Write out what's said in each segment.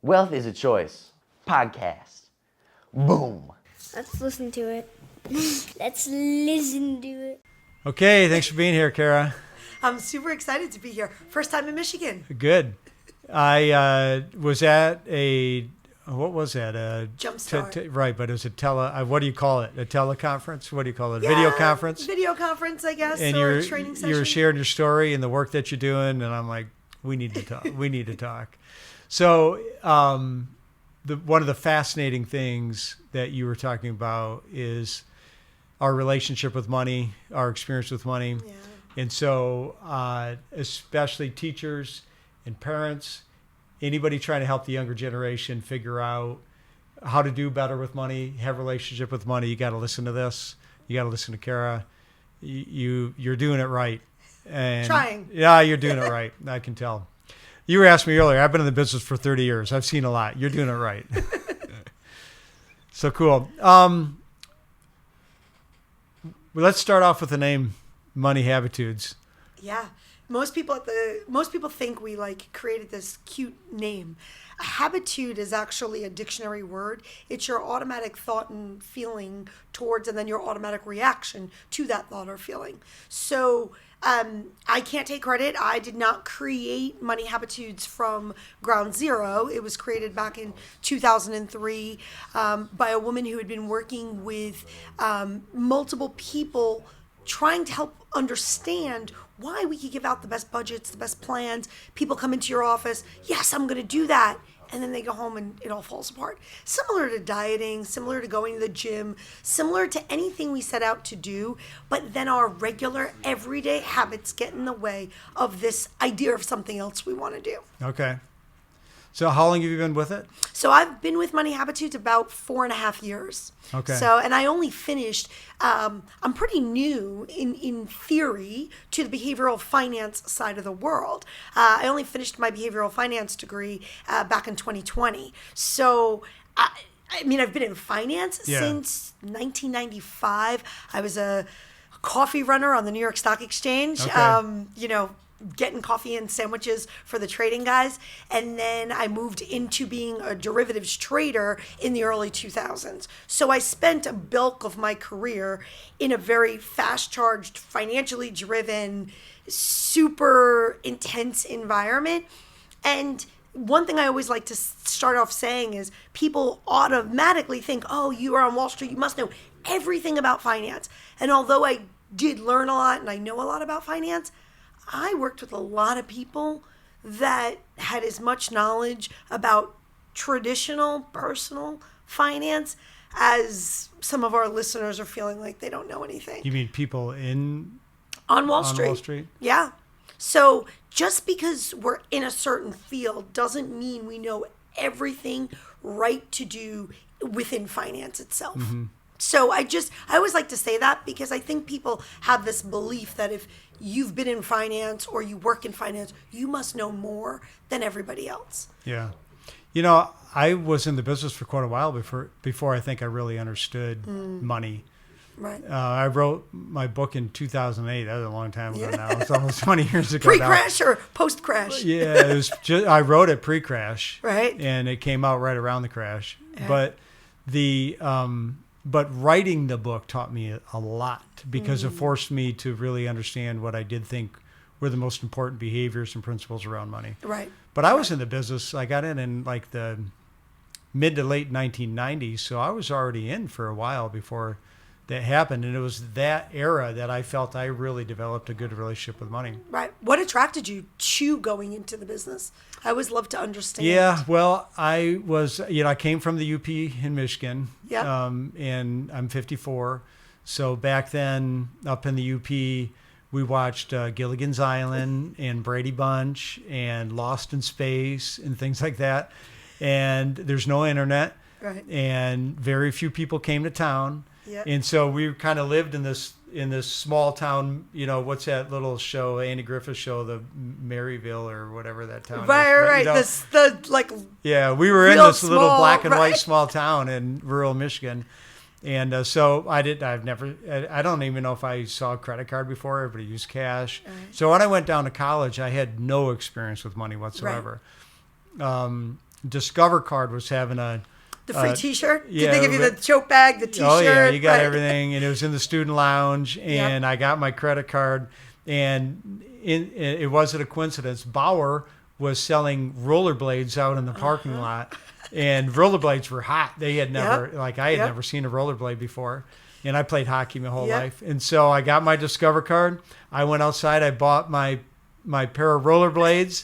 Wealth is a Choice podcast. Boom. Let's listen to it. Let's listen to it. Okay, thanks for being here, Cara. I'm super excited to be here. First time in Michigan. Good. I was at what was that? Jumpstart. Right, but it was what do you call it? A teleconference? What do you call it? A Yeah, video conference? Video conference, I guess, And or a training session. you were sharing your story and the work that you're doing, and I'm like, we need to talk. We need to talk. So one of the fascinating things that you were talking about is our relationship with money, our experience with money. Yeah. And so especially teachers and parents, anybody trying to help the younger generation figure out how to do better with money, have a relationship with money, you got to listen to this. You got to listen to Cara. You're doing it right. And Trying. Yeah, you're doing it right. I can tell. You were asking me earlier, I've been in the business for 30 years. I've seen a lot. You're doing it right. So cool. Let's start off with the name Money Habitudes. Yeah. Most people think we created this cute name. A habitude is actually a dictionary word. It's your automatic thought and feeling towards, and then your automatic reaction to that thought or feeling. So I can't take credit. I did not create Money Habitudes from ground zero. It was created back in 2003 by a woman who had been working with multiple people trying to help understand why we could give out the best budgets, the best plans. People come into your office, yes, I'm going to do that. And then they go home and it all falls apart. Similar to dieting, similar to going to the gym, similar to anything we set out to do, but then our regular everyday habits get in the way of this idea of something else we want to do. Okay. So how long have you been with it? So I've been with Money Habitudes about 4.5 years. Okay. So, and I only finished, I'm pretty new in theory to the behavioral finance side of the world. I only finished my behavioral finance degree back in 2020. So, I mean, I've been in finance since 1995. I was a coffee runner on the New York Stock Exchange. Okay. Getting coffee and sandwiches for the trading guys. And then I moved into being a derivatives trader in the early 2000s. So I spent a bulk of my career in a very fast-charged, financially driven, super intense environment. And one thing I always like to start off saying is people automatically think, oh, you are on Wall Street, you must know everything about finance. And although I did learn a lot and I know a lot about finance, I worked with a lot of people that had as much knowledge about traditional personal finance as some of our listeners are feeling like they don't know anything. You mean people on Wall Street? On Wall Street? Yeah. So just because we're in a certain field doesn't mean we know everything right to do within finance itself. Mm-hmm. So I always like to say that because I think people have this belief that if you've been in finance or you work in finance, you must know more than everybody else. Yeah. I was in the business for quite a while before I think I really understood money. Right. I wrote my book in 2008. That was a long time ago now. It's almost 20 years ago Pre-crash or post-crash? Yeah, it was I wrote it pre-crash. Right. And it came out right around the crash. Yeah. But writing the book taught me a lot because it forced me to really understand what I did think were the most important behaviors and principles around money. Right. But I was in the business. I got in like the mid to late 1990s, so I was already in for a while before that happened. And it was that era that I felt I really developed a good relationship with money. Right. What attracted you to going into the business? I always love to understand. Yeah, well, I was, I came from the UP in Michigan. Yeah. And I'm 54. So back then, up in the UP, we watched Gilligan's Island and Brady Bunch and Lost in Space and things like that. And there's no internet. Right. And very few people came to town. Yeah. And so we kind of lived in this small town, what's that little show, Andy Griffith show, the Maryville or whatever that town is. Right. Yeah, we were in this little black and white small town in rural Michigan. And so I don't even know if I saw a credit card before. Everybody used cash. So when I went down to college, I had no experience with money whatsoever. Right. Discover card was having The free T-shirt? yeah, Did they give you the tote bag, the T-shirt? Oh yeah, you got Right. everything, and it was in the student lounge, and I got my credit card, and it wasn't a coincidence. Bauer was selling rollerblades out in the parking lot, and rollerblades were hot. They had never, I had never seen a rollerblade before, and I played hockey my whole life, and so I got my Discover card. I went outside, I bought my pair of rollerblades.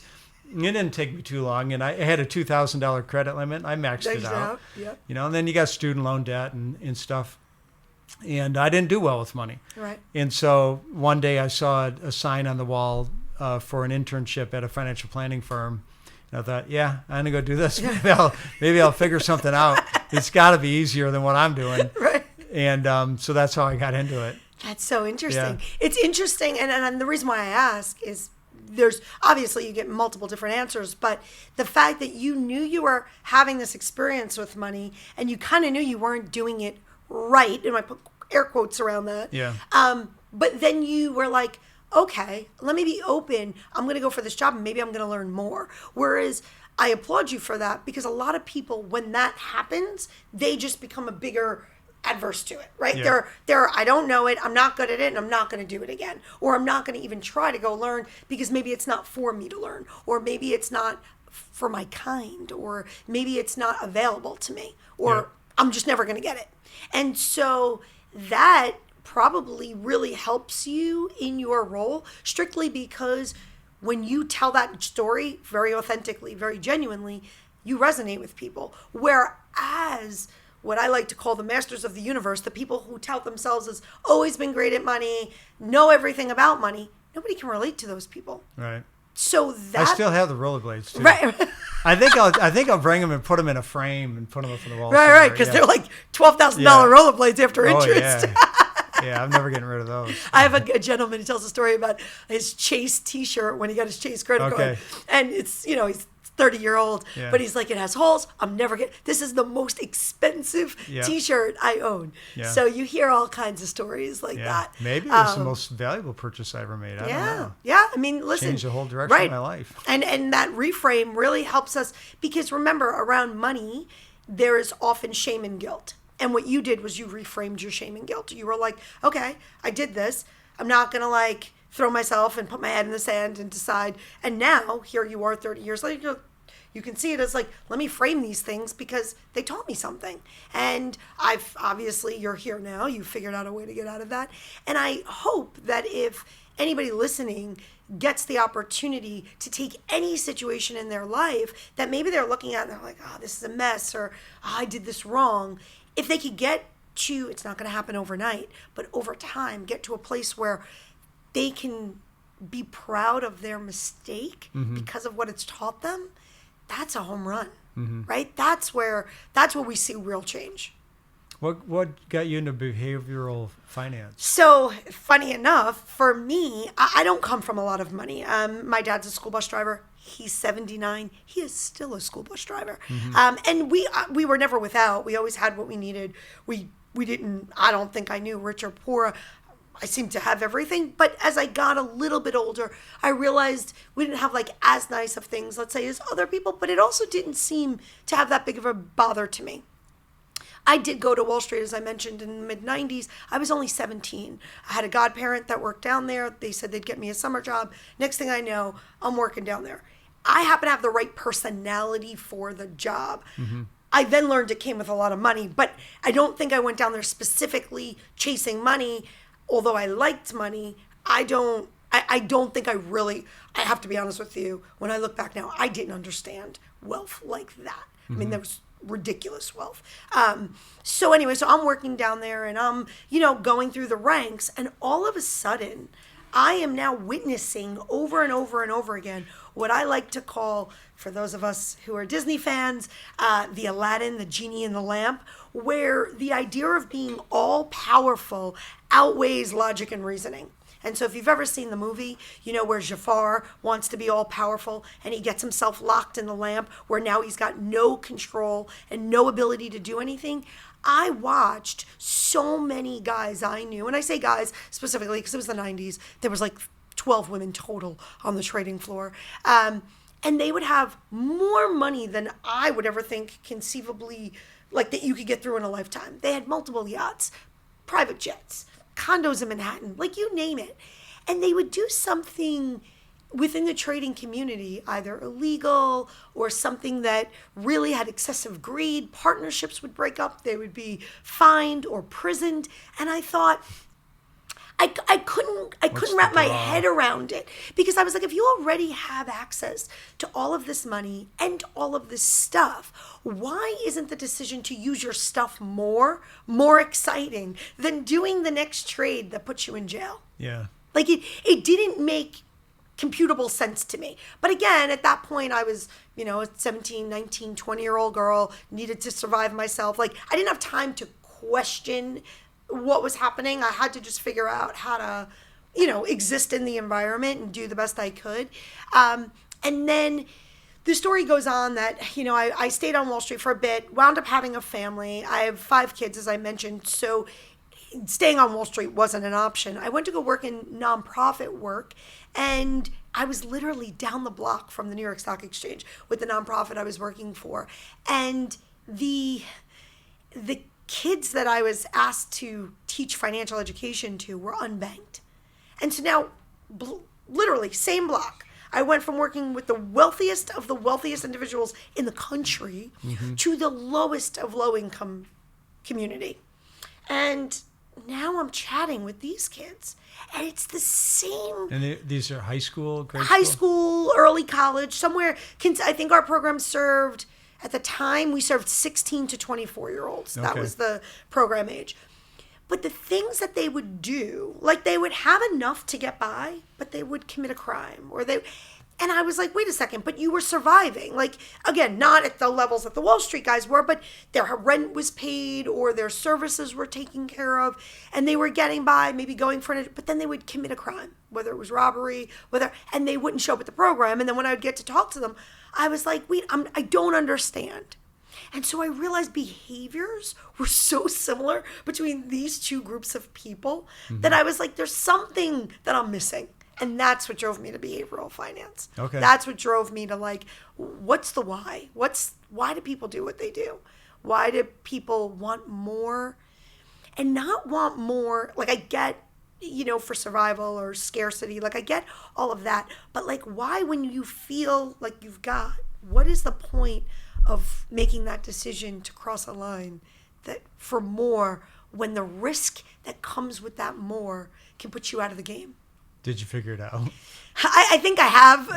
It didn't take me too long, and I had a $2,000 credit limit. I maxed it out. Yep. And then you got student loan debt and stuff. And I didn't do well with money. Right. And so one day I saw a sign on the wall for an internship at a financial planning firm. And I thought, I'm going to go do this. Maybe I'll figure something out. It's got to be easier than what I'm doing. Right. And so that's how I got into it. That's so interesting. Yeah. It's interesting, and the reason why I ask is there's obviously you get multiple different answers, but the fact that you knew you were having this experience with money and you kind of knew you weren't doing it right, and I put air quotes around that. Yeah. But then you were like, okay, let me be open. I'm going to go for this job and maybe I'm going to learn more. Whereas I applaud you for that, because a lot of people, when that happens, they just become a bigger adverse to it, right? Yeah. They're I don't know it, I'm not good at it, and I'm not going to do it again, or I'm not going to even try to go learn because maybe it's not for me to learn, or maybe it's not for my kind, or maybe it's not available to me, or I'm just never going to get it. And so that probably really helps you in your role, strictly because when you tell that story very authentically, very genuinely, you resonate with people. Whereas what I like to call the masters of the universe, the people who tout themselves as always been great at money, know everything about money, nobody can relate to those people. Right. So that I still have the rollerblades too. right, I think I'll bring them and put them in a frame and put them up on the wall. right, because they're like $12,000 rollerblades after interest. Yeah, I'm never getting rid of those. I have a gentleman who tells a story about his Chase T-shirt when he got his Chase credit card, and it's he's 30-year-old, but he's like, it has holes. I'm never getting. This is the most expensive T-shirt I own. Yeah. So you hear all kinds of stories like that. Maybe it was the most valuable purchase I ever made. I don't know. Yeah. I mean, listen, changed the whole direction of my life. And that reframe really helps us, because remember, around money, there is often shame and guilt. And what you did was you reframed your shame and guilt. You were like, okay, I did this. I'm not going to throw myself and put my head in the sand and decide. And now here you are 30 years later, you can see it as let me frame these things because they taught me something. And obviously you're here now. You figured out a way to get out of that. And I hope that if anybody listening gets the opportunity to take any situation in their life that maybe they're looking at and they're like, oh, this is a mess, or oh, I did this wrong. If they could get to, it's not going to happen overnight, but over time, get to a place where they can be proud of their mistake because of what it's taught them, that's a home run, right? That's where we see real change. What got you into behavioral finance? So funny enough, for me, I don't come from a lot of money. My dad's a school bus driver. He's 79. He is still a school bus driver. And we were never without. We always had what we needed. We didn't, I don't think I knew rich or poor. I seemed to have everything. But as I got a little bit older, I realized we didn't have as nice of things, let's say, as other people, but it also didn't seem to have that big of a bother to me. I did go to Wall Street, as I mentioned, in the mid-90s. I was only 17. I had a godparent that worked down there. They said they'd get me a summer job. Next thing I know, I'm working down there. I happen to have the right personality for the job. I then learned it came with a lot of money, but I don't think I went down there specifically chasing money. Although I liked money, I don't think I have to be honest with you, when I look back now, I didn't understand wealth like that. I mean, there was ridiculous wealth. So anyway, so I'm working down there and I'm, going through the ranks, and all of a sudden I am now witnessing over and over and over again what I like to call, for those of us who are Disney fans, the Aladdin, the genie in the lamp, where the idea of being all powerful outweighs logic and reasoning. And so if you've ever seen the movie, where Jafar wants to be all powerful and he gets himself locked in the lamp, where now he's got no control and no ability to do anything. I watched so many guys I knew, and I say guys specifically because it was the 90s. There was 12 women total on the trading floor. And they would have more money than I would ever think conceivably, like that you could get through in a lifetime. They had multiple yachts, private jets, condos in Manhattan, like you name it. And they would do something within the trading community, either illegal or something that really had excessive greed. Partnerships would break up. They would be fined or prisoned. And I thought, I couldn't wrap my head around it, because I was like, if you already have access to all of this money and all of this stuff, why isn't the decision to use your stuff more exciting than doing the next trade that puts you in jail? Yeah. Like it didn't make computable sense to me. But again, at that point I was, a 17, 19, 20-year-old girl, needed to survive myself. Like I didn't have time to question what was happening. I had to just figure out how to, exist in the environment and do the best I could. And then the story goes on that, I stayed on Wall Street for a bit, wound up having a family. I have 5 kids, as I mentioned. So staying on Wall Street wasn't an option. I went to go work in nonprofit work, and I was literally down the block from the New York Stock Exchange with the nonprofit I was working for. And the kids that I was asked to teach financial education to were unbanked. And so now, literally, same block. I went from working with the wealthiest of the wealthiest individuals in the country to the lowest of low-income community. And now I'm chatting with these kids, and it's the same. And these are high school, grade high school, early college, somewhere. I think our program served, at the time, we served 16 to 24-year-olds. That was the program age. But the things that they would do, like they would have enough to get by, but they would commit a crime, and I was like, wait a second, but you were surviving. Like, again, not at the levels that the Wall Street guys were, but their rent was paid or their services were taken care of, and they were getting by, maybe going for it, but then they would commit a crime, whether it was robbery, and they wouldn't show up at the program. And then when I would get to talk to them, I was like, wait, I don't understand. And so I realized behaviors were so similar between these two groups of people that I was like, there's something that I'm missing. And that's what drove me to behavioral finance. Okay. That's what drove me to like, what's the why? Why do people do what they do? Why do people want more and not want more? Like I get, for survival or scarcity, like I get all of that. But like, why, when you feel like you've got, what is the point of making that decision to cross a line that for more, when the risk that comes with that more can put you out of the game? Did you figure it out? I think I have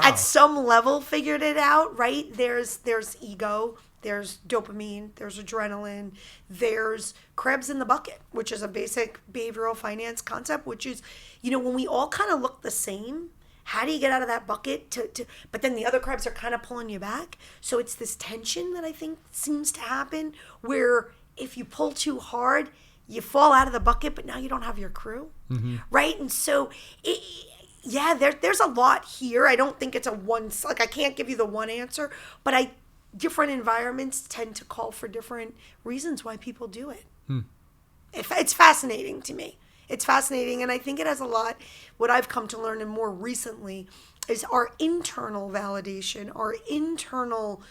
at some level figured it out, right? There's ego, there's dopamine, there's adrenaline, there's crabs in the bucket, which is a basic behavioral finance concept, which is, when we all kind of look the same, how do you get out of that bucket but then the other crabs are kind of pulling you back? So it's this tension that I think seems to happen where if you pull too hard, you fall out of the bucket, but now you don't have your crew, right? And so, there's a lot here. I don't think it's I can't give you the one answer, but different environments tend to call for different reasons why people do it. It's fascinating to me. It's fascinating, and I think it has a lot, what I've come to learn and more recently is our internal validation, our internal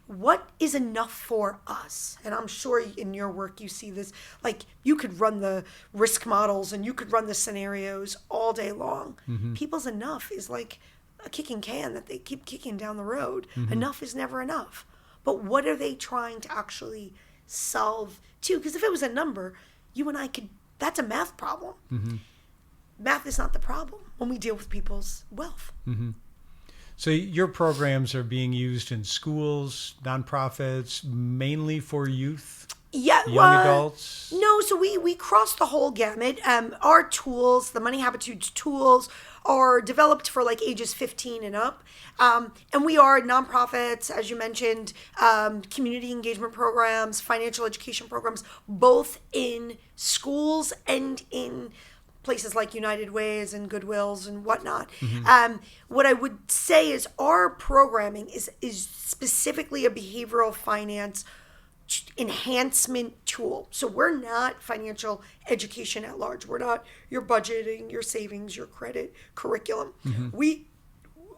what is enough for us. And I'm sure in your work you see this, like you could run the risk models and you could run the scenarios all day long. People's enough is like a kicking can that they keep kicking down the road. Enough is never enough. But what are they trying to actually solve to? Because if it was a number, you and I could, that's a math problem. Math is not the problem when we deal with people's wealth. So your programs are being used in schools, nonprofits, mainly for youth? Yeah, young adults? No, so we cross the whole gamut. Our tools, the Money Habitudes tools, are developed for like ages 15 and up. And we are nonprofits, as you mentioned, community engagement programs, financial education programs, both in schools and in places like United Ways and Goodwills and whatnot. What I would say is our programming is specifically a behavioral finance enhancement tool. So we're not financial education at large. We're not your budgeting, your savings, your credit curriculum.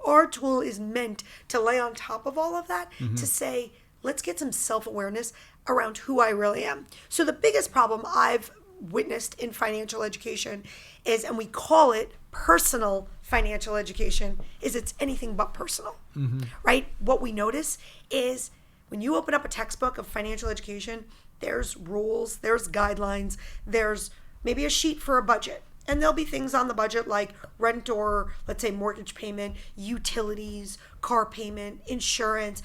our tool is meant to lay on top of all of that to say, let's get some self-awareness around who I really am. So the biggest problem I've witnessed in financial education is, and we call it personal financial education, is it's anything but personal, right? What we notice is when you open up a textbook of financial education, there's rules, there's guidelines, there's maybe a sheet for a budget. And there'll be things on the budget like rent or, let's say, mortgage payment, utilities, car payment, insurance,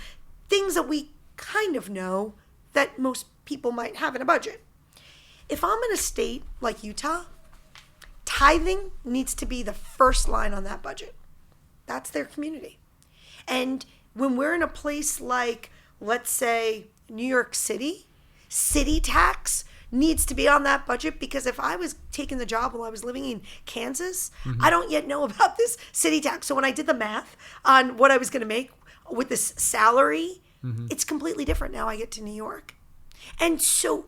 things that we kind of know that most people might have in a budget. If I'm in a state like Utah, tithing needs to be the first line on that budget. That's their community. And when we're in a place like, let's say, New York City, city tax needs to be on that budget, because if I was taking the job while I was living in Kansas, I don't yet know about this city tax. So when I did the math on what I was going to make with this salary, it's completely different now I get to New York. And so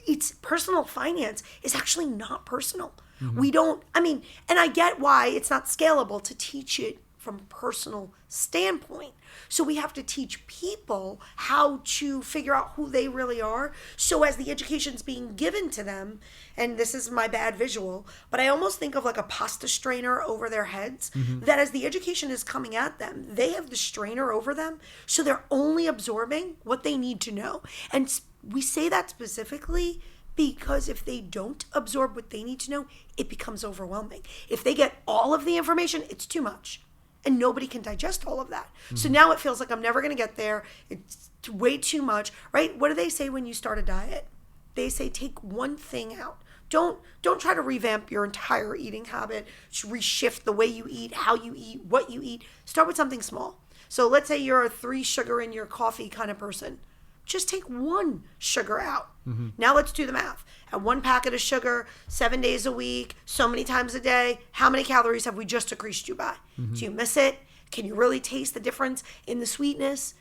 it's personal finance is actually not personal. We don't, and I get why it's not scalable to teach it from a personal standpoint. So we have to teach people how to figure out who they really are. So as the education's being given to them, and this is my bad visual, but I almost think of like a pasta strainer over their heads, that as the education is coming at them, they have the strainer over them. So they're only absorbing what they need to know. And we say that specifically because if they don't absorb what they need to know, it becomes overwhelming. If they get all of the information, it's too much. And nobody can digest all of that. So now it feels like I'm never going to get there. It's way too much, right? What do they say when you start a diet? They say take one thing out. Don't try to revamp your entire eating habit, reshift the way you eat, how you eat, what you eat. Start with something small. So let's say you're a 3 sugar in your coffee kind of person. Just take 1 sugar out. Now let's do the math. At 1 packet of sugar, 7 days a week, so many times a day, how many calories have we just decreased you by? Do you miss it? Can you really taste the difference in the sweetness?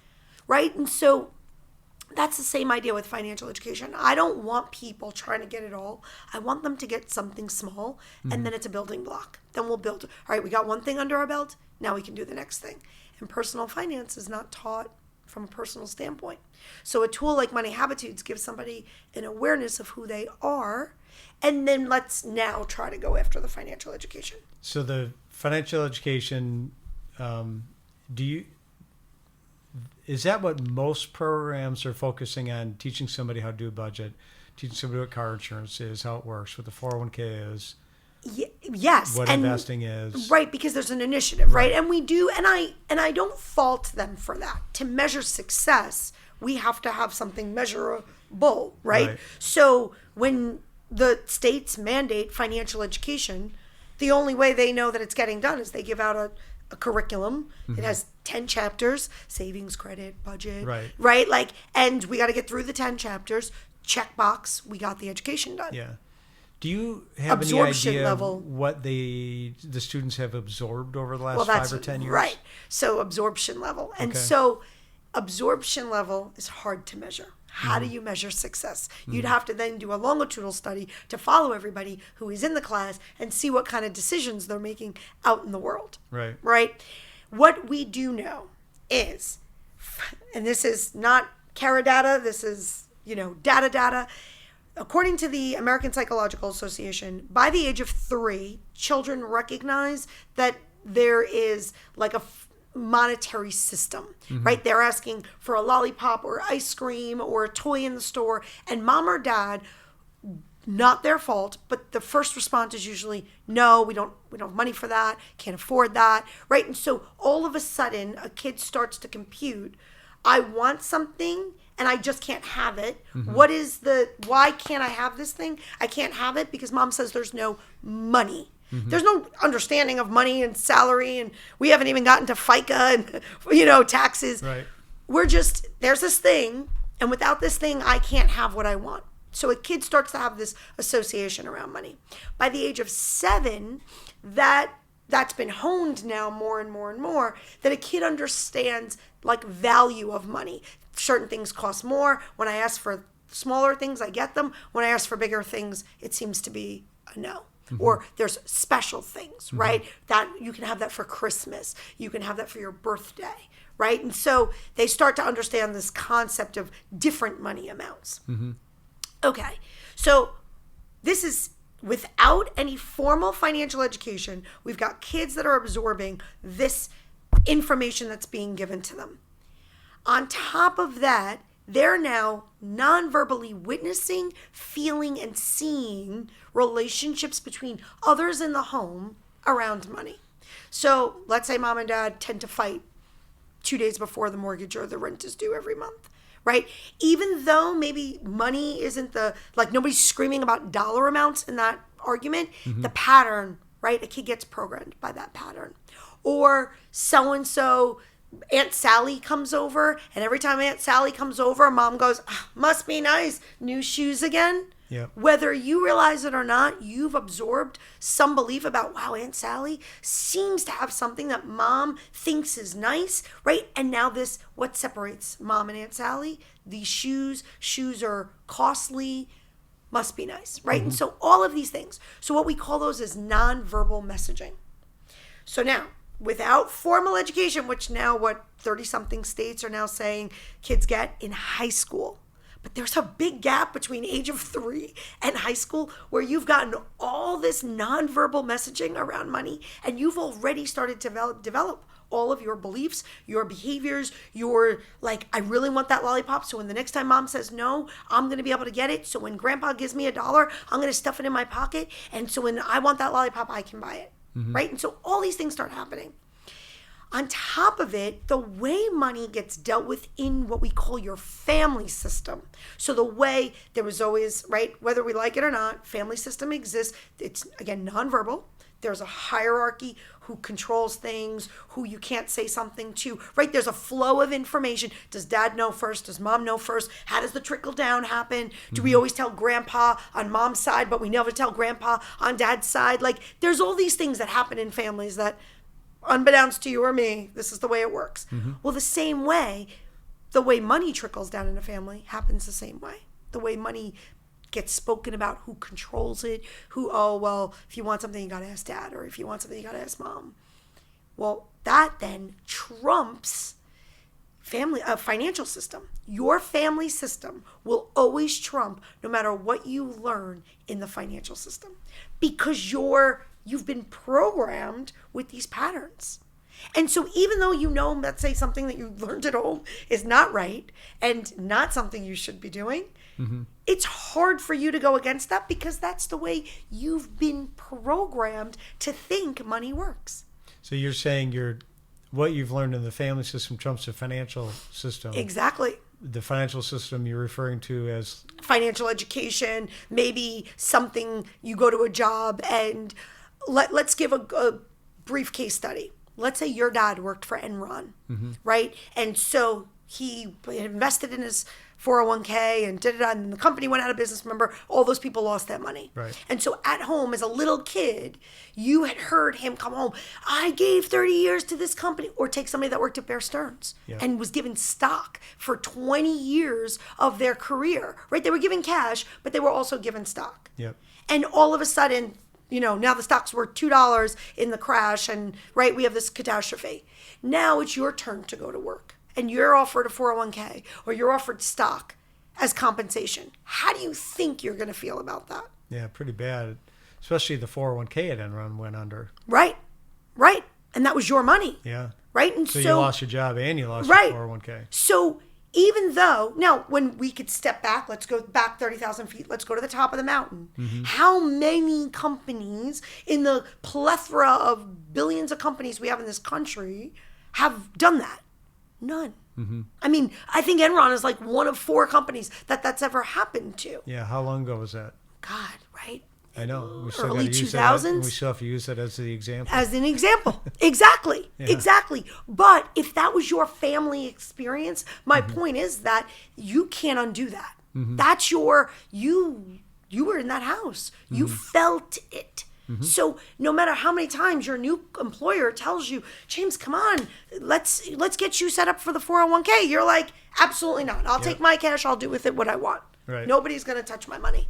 Right? And so that's the same idea with financial education. I don't want people trying to get it all. I want them to get something small, and then it's a building block. Then we'll build. All right, we got one thing under our belt. Now we can do the next thing. And personal finance is not taught from a personal standpoint. So a tool like Money Habitudes gives somebody an awareness of who they are, and then let's now try to go after the financial education. So the financial education, is that what most programs are focusing on, teaching somebody how to do a budget, teaching somebody what car insurance is, how it works, what the 401k is? Yes. What investing is. Right, because there's an initiative, right? And we do, and I don't fault them for that. To measure success, we have to have something measurable, right? So when the states mandate financial education, the only way they know that it's getting done is they give out a curriculum. It has 10 chapters, savings, credit, budget, right? Like, and we got to get through the 10 chapters, check box, we got the education done. Yeah. Do you have any idea level, what the students have absorbed over the last 5 or 10 years? Right. So absorption level. And so absorption level is hard to measure. How do you measure success? You'd have to then do a longitudinal study to follow everybody who is in the class and see what kind of decisions they're making out in the world. Right. What we do know is, and this is not Cara data, this is, data. According to the American Psychological Association, by the age of 3, children recognize that there is like a monetary system, right? They're asking for a lollipop or ice cream or a toy in the store, and mom or dad, not their fault, but the first response is usually, no, we don't have money for that, can't afford that, right? And so all of a sudden, a kid starts to compute, I want something and I just can't have it. Why can't I have this thing? I can't have it because mom says there's no money. There's no understanding of money and salary, and we haven't even gotten to FICA and, taxes. Right. There's this thing, and without this thing, I can't have what I want. So a kid starts to have this association around money. By the age of 7, that's been honed now more and more and more, that a kid understands like value of money. Certain things cost more. When I ask for smaller things, I get them. When I ask for bigger things, it seems to be a no. Or there's special things, right? That you can have that for Christmas. You can have that for your birthday, right? And so they start to understand this concept of different money amounts. Okay, so this is without any formal financial education. We've got kids that are absorbing this information that's being given to them. On top of that, they're now non-verbally witnessing, feeling, and seeing relationships between others in the home around money. So let's say mom and dad tend to fight 2 days before the mortgage or the rent is due every month, right? Even though maybe money isn't nobody's screaming about dollar amounts in that argument, the pattern, right? A kid gets programmed by that pattern. Or so-and-so, Aunt Sally comes over, and every time Aunt Sally comes over, mom goes, must be nice, new shoes again. Yep. Whether you realize it or not, you've absorbed some belief about, wow, Aunt Sally seems to have something that mom thinks is nice, right? And now what separates mom and Aunt Sally? These shoes are costly, must be nice, right? And so all of these things. So what we call those is nonverbal messaging. So now, without formal education, which now 30-something states are now saying kids get in high school. But there's a big gap between age of 3 and high school where you've gotten all this nonverbal messaging around money, and you've already started to develop all of your beliefs, your behaviors, your I really want that lollipop, so when the next time mom says no, I'm going to be able to get it. So when grandpa gives me $1, I'm going to stuff it in my pocket. And so when I want that lollipop, I can buy it. Right? And so all these things start happening. On top of it, the way money gets dealt with in what we call your family system. So the way there was always, right, whether we like it or not, family system exists. It's, again, nonverbal. There's a hierarchy who controls things, who you can't say something to, right? There's a flow of information. Does dad know first? Does mom know first? How does the trickle down happen? Do we always tell grandpa on mom's side, but we never tell grandpa on dad's side? There's all these things that happen in families that, unbeknownst to you or me, this is the way it works. Well, the same way, the way money trickles down in a family happens the same way. The way money gets spoken about, who controls it, if you want something, you got to ask dad, or if you want something, you got to ask mom. Well, that then trumps financial system. Your family system will always trump no matter what you learn in the financial system, because you've been programmed with these patterns. And so even though let's say something that you learned at home is not right and not something you should be doing, it's hard for you to go against that, because that's the way you've been programmed to think money works. So you're saying what you've learned in the family system trumps the financial system. Exactly. The financial system you're referring to as financial education, maybe something, you go to a job, and let's give a brief case study. Let's say your dad worked for Enron, right? And so he invested in his 401k and and the company went out of business. Remember, all those people lost that money. Right. And so at home, as a little kid, you had heard him come home, I gave 30 years to this company. Or take somebody that worked at Bear Stearns and was given stock for 20 years of their career, right? They were given cash, but they were also given stock. Yep. And all of a sudden, now the stock's worth $2 in the crash, and right, we have this catastrophe. Now it's your turn to go to work, and you're offered a 401k, or you're offered stock as compensation. How do you think you're going to feel about that? Yeah, pretty bad. Especially the 401k at Enron went under. Right. And that was your money. Yeah. Right? And so you lost your job and you lost your 401k. So even though, now when we could step back, let's go back 30,000 feet, let's go to the top of the mountain. How many companies in the plethora of billions of companies we have in this country have done that? None. I mean, I think Enron is like one of 4 companies that's ever happened to. Yeah, how long ago was that? God, right? I know. We still Early gotta use 2000s? that. We still have to use that as the example. As an example. Exactly. Exactly. But if that was your family experience, my point is that you can't undo that. That's you were in that house. You felt it. So no matter how many times your new employer tells you, James, come on, let's get you set up for the 401k. You're like, absolutely not. I'll take my cash. I'll do with it what I want. Right. Nobody's going to touch my money.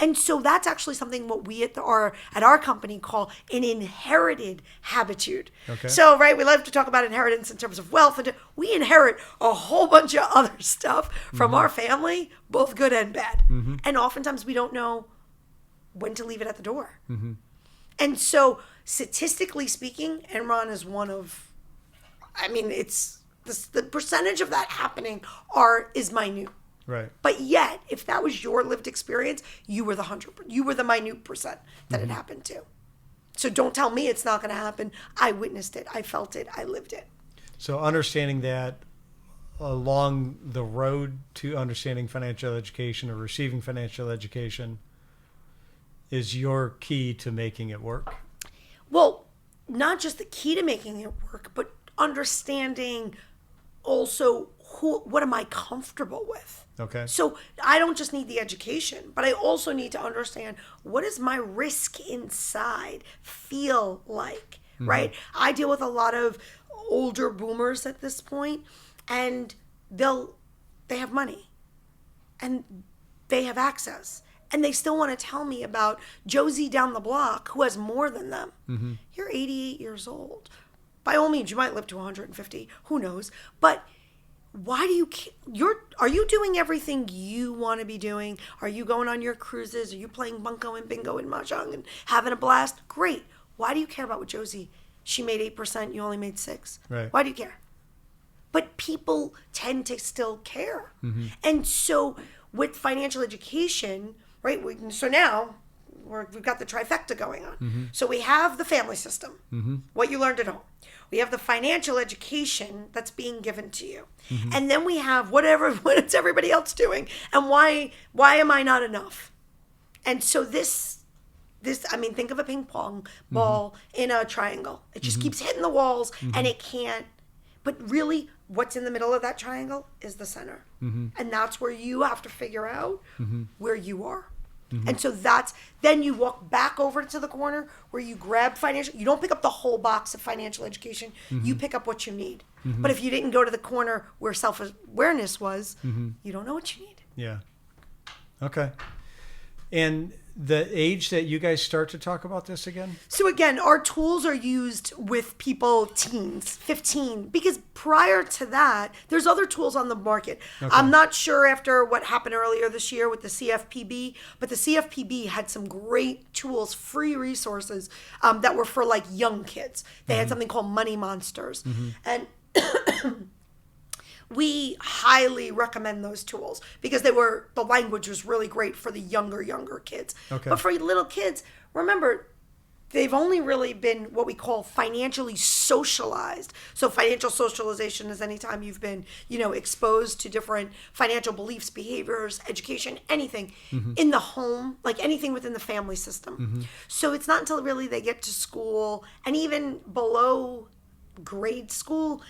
And so that's actually something what we at our company call an inherited habitude. Okay. So, right, we love to talk about inheritance in terms of wealth. And we inherit a whole bunch of other stuff from our family, both good and bad. And oftentimes we don't know when to leave it at the door. And so statistically speaking, Enron is one of, it's the percentage of that happening is minute. Right. But yet, if that was your lived experience, you were the minute percent that it happened to. So don't tell me it's not going to happen. I witnessed it. I felt it. I lived it. So understanding that along the road to understanding financial education or receiving financial education is your key to making it work. Well, not just the key to making it work, but understanding also what am I comfortable with? Okay. So I don't just need the education, but I also need to understand what does my risk inside feel like, right? I deal with a lot of older boomers at this point, and they have money and they have access. And they still want to tell me about Josie down the block who has more than them. You're 88 years old. By all means, you might live to 150. Who knows? But why do are you doing everything you want to be doing? Are you going on your cruises? Are you playing bunco and bingo and mahjong and having a blast? Great. Why do you care about what Josie? She made 8%. You only made 6%. Right. Why do you care? But people tend to still care. And so with financial education, right? So now we've got the trifecta going on. So we have the family system, what you learned at home. We have the financial education that's being given to you. And then we have what it's everybody else doing. And why am I not enough? And so this, think of a ping pong ball in a triangle. It just keeps hitting the walls and it can't. But really, what's in the middle of that triangle is the center. And that's where you have to figure out where you are. And so then you walk back over to the corner where you grab you don't pick up the whole box of financial education. You pick up what you need. But if you didn't go to the corner where self-awareness was, you don't know what you need. Yeah. Okay. And the age that you guys start to talk about this again? So again, our tools are used with teens, 15, because prior to that, there's other tools on the market. Okay. I'm not sure after what happened earlier this year with the CFPB, but the CFPB had some great tools, free resources that were for like young kids. They had something called Money Monsters. And we highly recommend those tools because the language was really great for the younger kids. Okay. But for little kids, remember, they've only really been what we call financially socialized. So financial socialization is anytime you've been, exposed to different financial beliefs, behaviors, education, anything in the home, like anything within the family system. So it's not until really they get to school and even below grade school,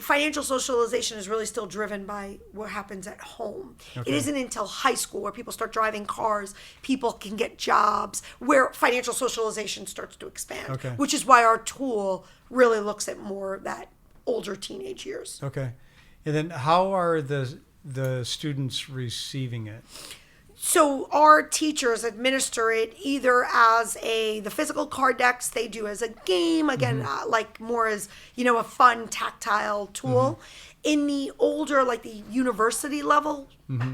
financial socialization is really still driven by what happens at home. Okay. It isn't until high school where people start driving cars, people can get jobs, where financial socialization starts to expand, Okay. which is why our tool really looks at more that older teenage years. Okay. And then how are the students receiving it? So our teachers administer it either as the physical card decks they do as a game, again, like more as, a fun tactile tool. In the older, like the university level,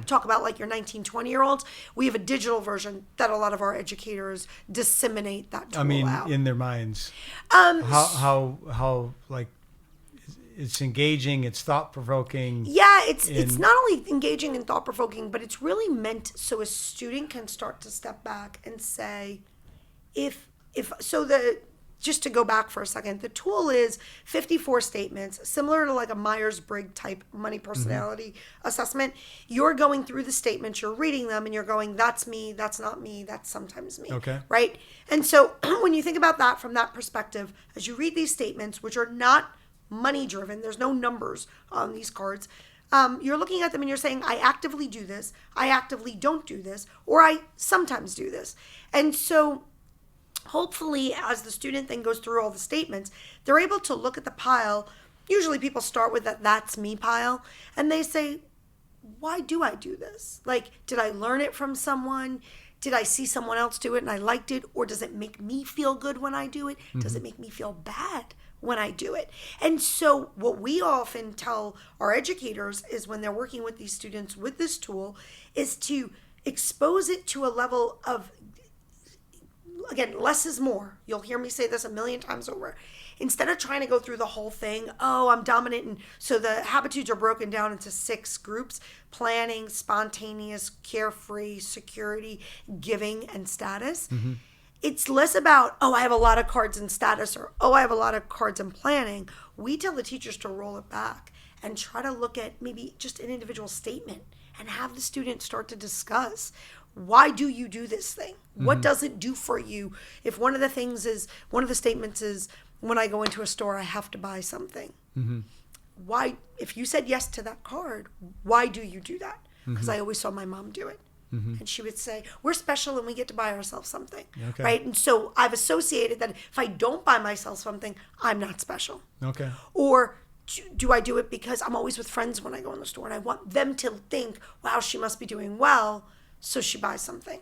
talk about like your 19, 20-year-olds, we have a digital version that a lot of our educators disseminate that tool out. In their minds. How like, it's engaging, it's thought-provoking. Yeah, it's not only engaging and thought-provoking, but it's really meant so a student can start to step back and say, just to go back for a second, the tool is 54 statements, similar to like a Myers-Briggs type money personality assessment. You're going through the statements, you're reading them, and you're going, that's me, that's not me, that's sometimes me. Okay. Right? And so when you think about that from that perspective, as you read these statements, which are not money driven, there's no numbers on these cards, you're looking at them and you're saying, I actively do this, I actively don't do this, or I sometimes do this. And so hopefully as the student then goes through all the statements, they're able to look at the pile. Usually people start with that's me pile, and they say, why do I do this? Like, did I learn it from someone? Did I see someone else do it and I liked it? Or does it make me feel good when I do it? Does it make me feel bad when I do it? And so what we often tell our educators is when they're working with these students with this tool is to expose it to a level of, again, less is more. You'll hear me say this a million times over. Instead of trying to go through the whole thing, oh, I'm dominant. And so the habitudes are broken down into 6 groups: planning, spontaneous, carefree, security, giving, and status. It's less about, oh, I have a lot of cards in status, or, oh, I have a lot of cards in planning. We tell the teachers to roll it back and try to look at maybe just an individual statement and have the student start to discuss, why do you do this thing? What does it do for you? If one of the statements is, when I go into a store, I have to buy something. Why, if you said yes to that card, why do you do that? Because I always saw my mom do it. And she would say, we're special and we get to buy ourselves something. Okay. Right? And so I've associated that if I don't buy myself something, I'm not special. Okay. Or do I do it because I'm always with friends when I go in the store and I want them to think, wow, she must be doing well, so she buys something?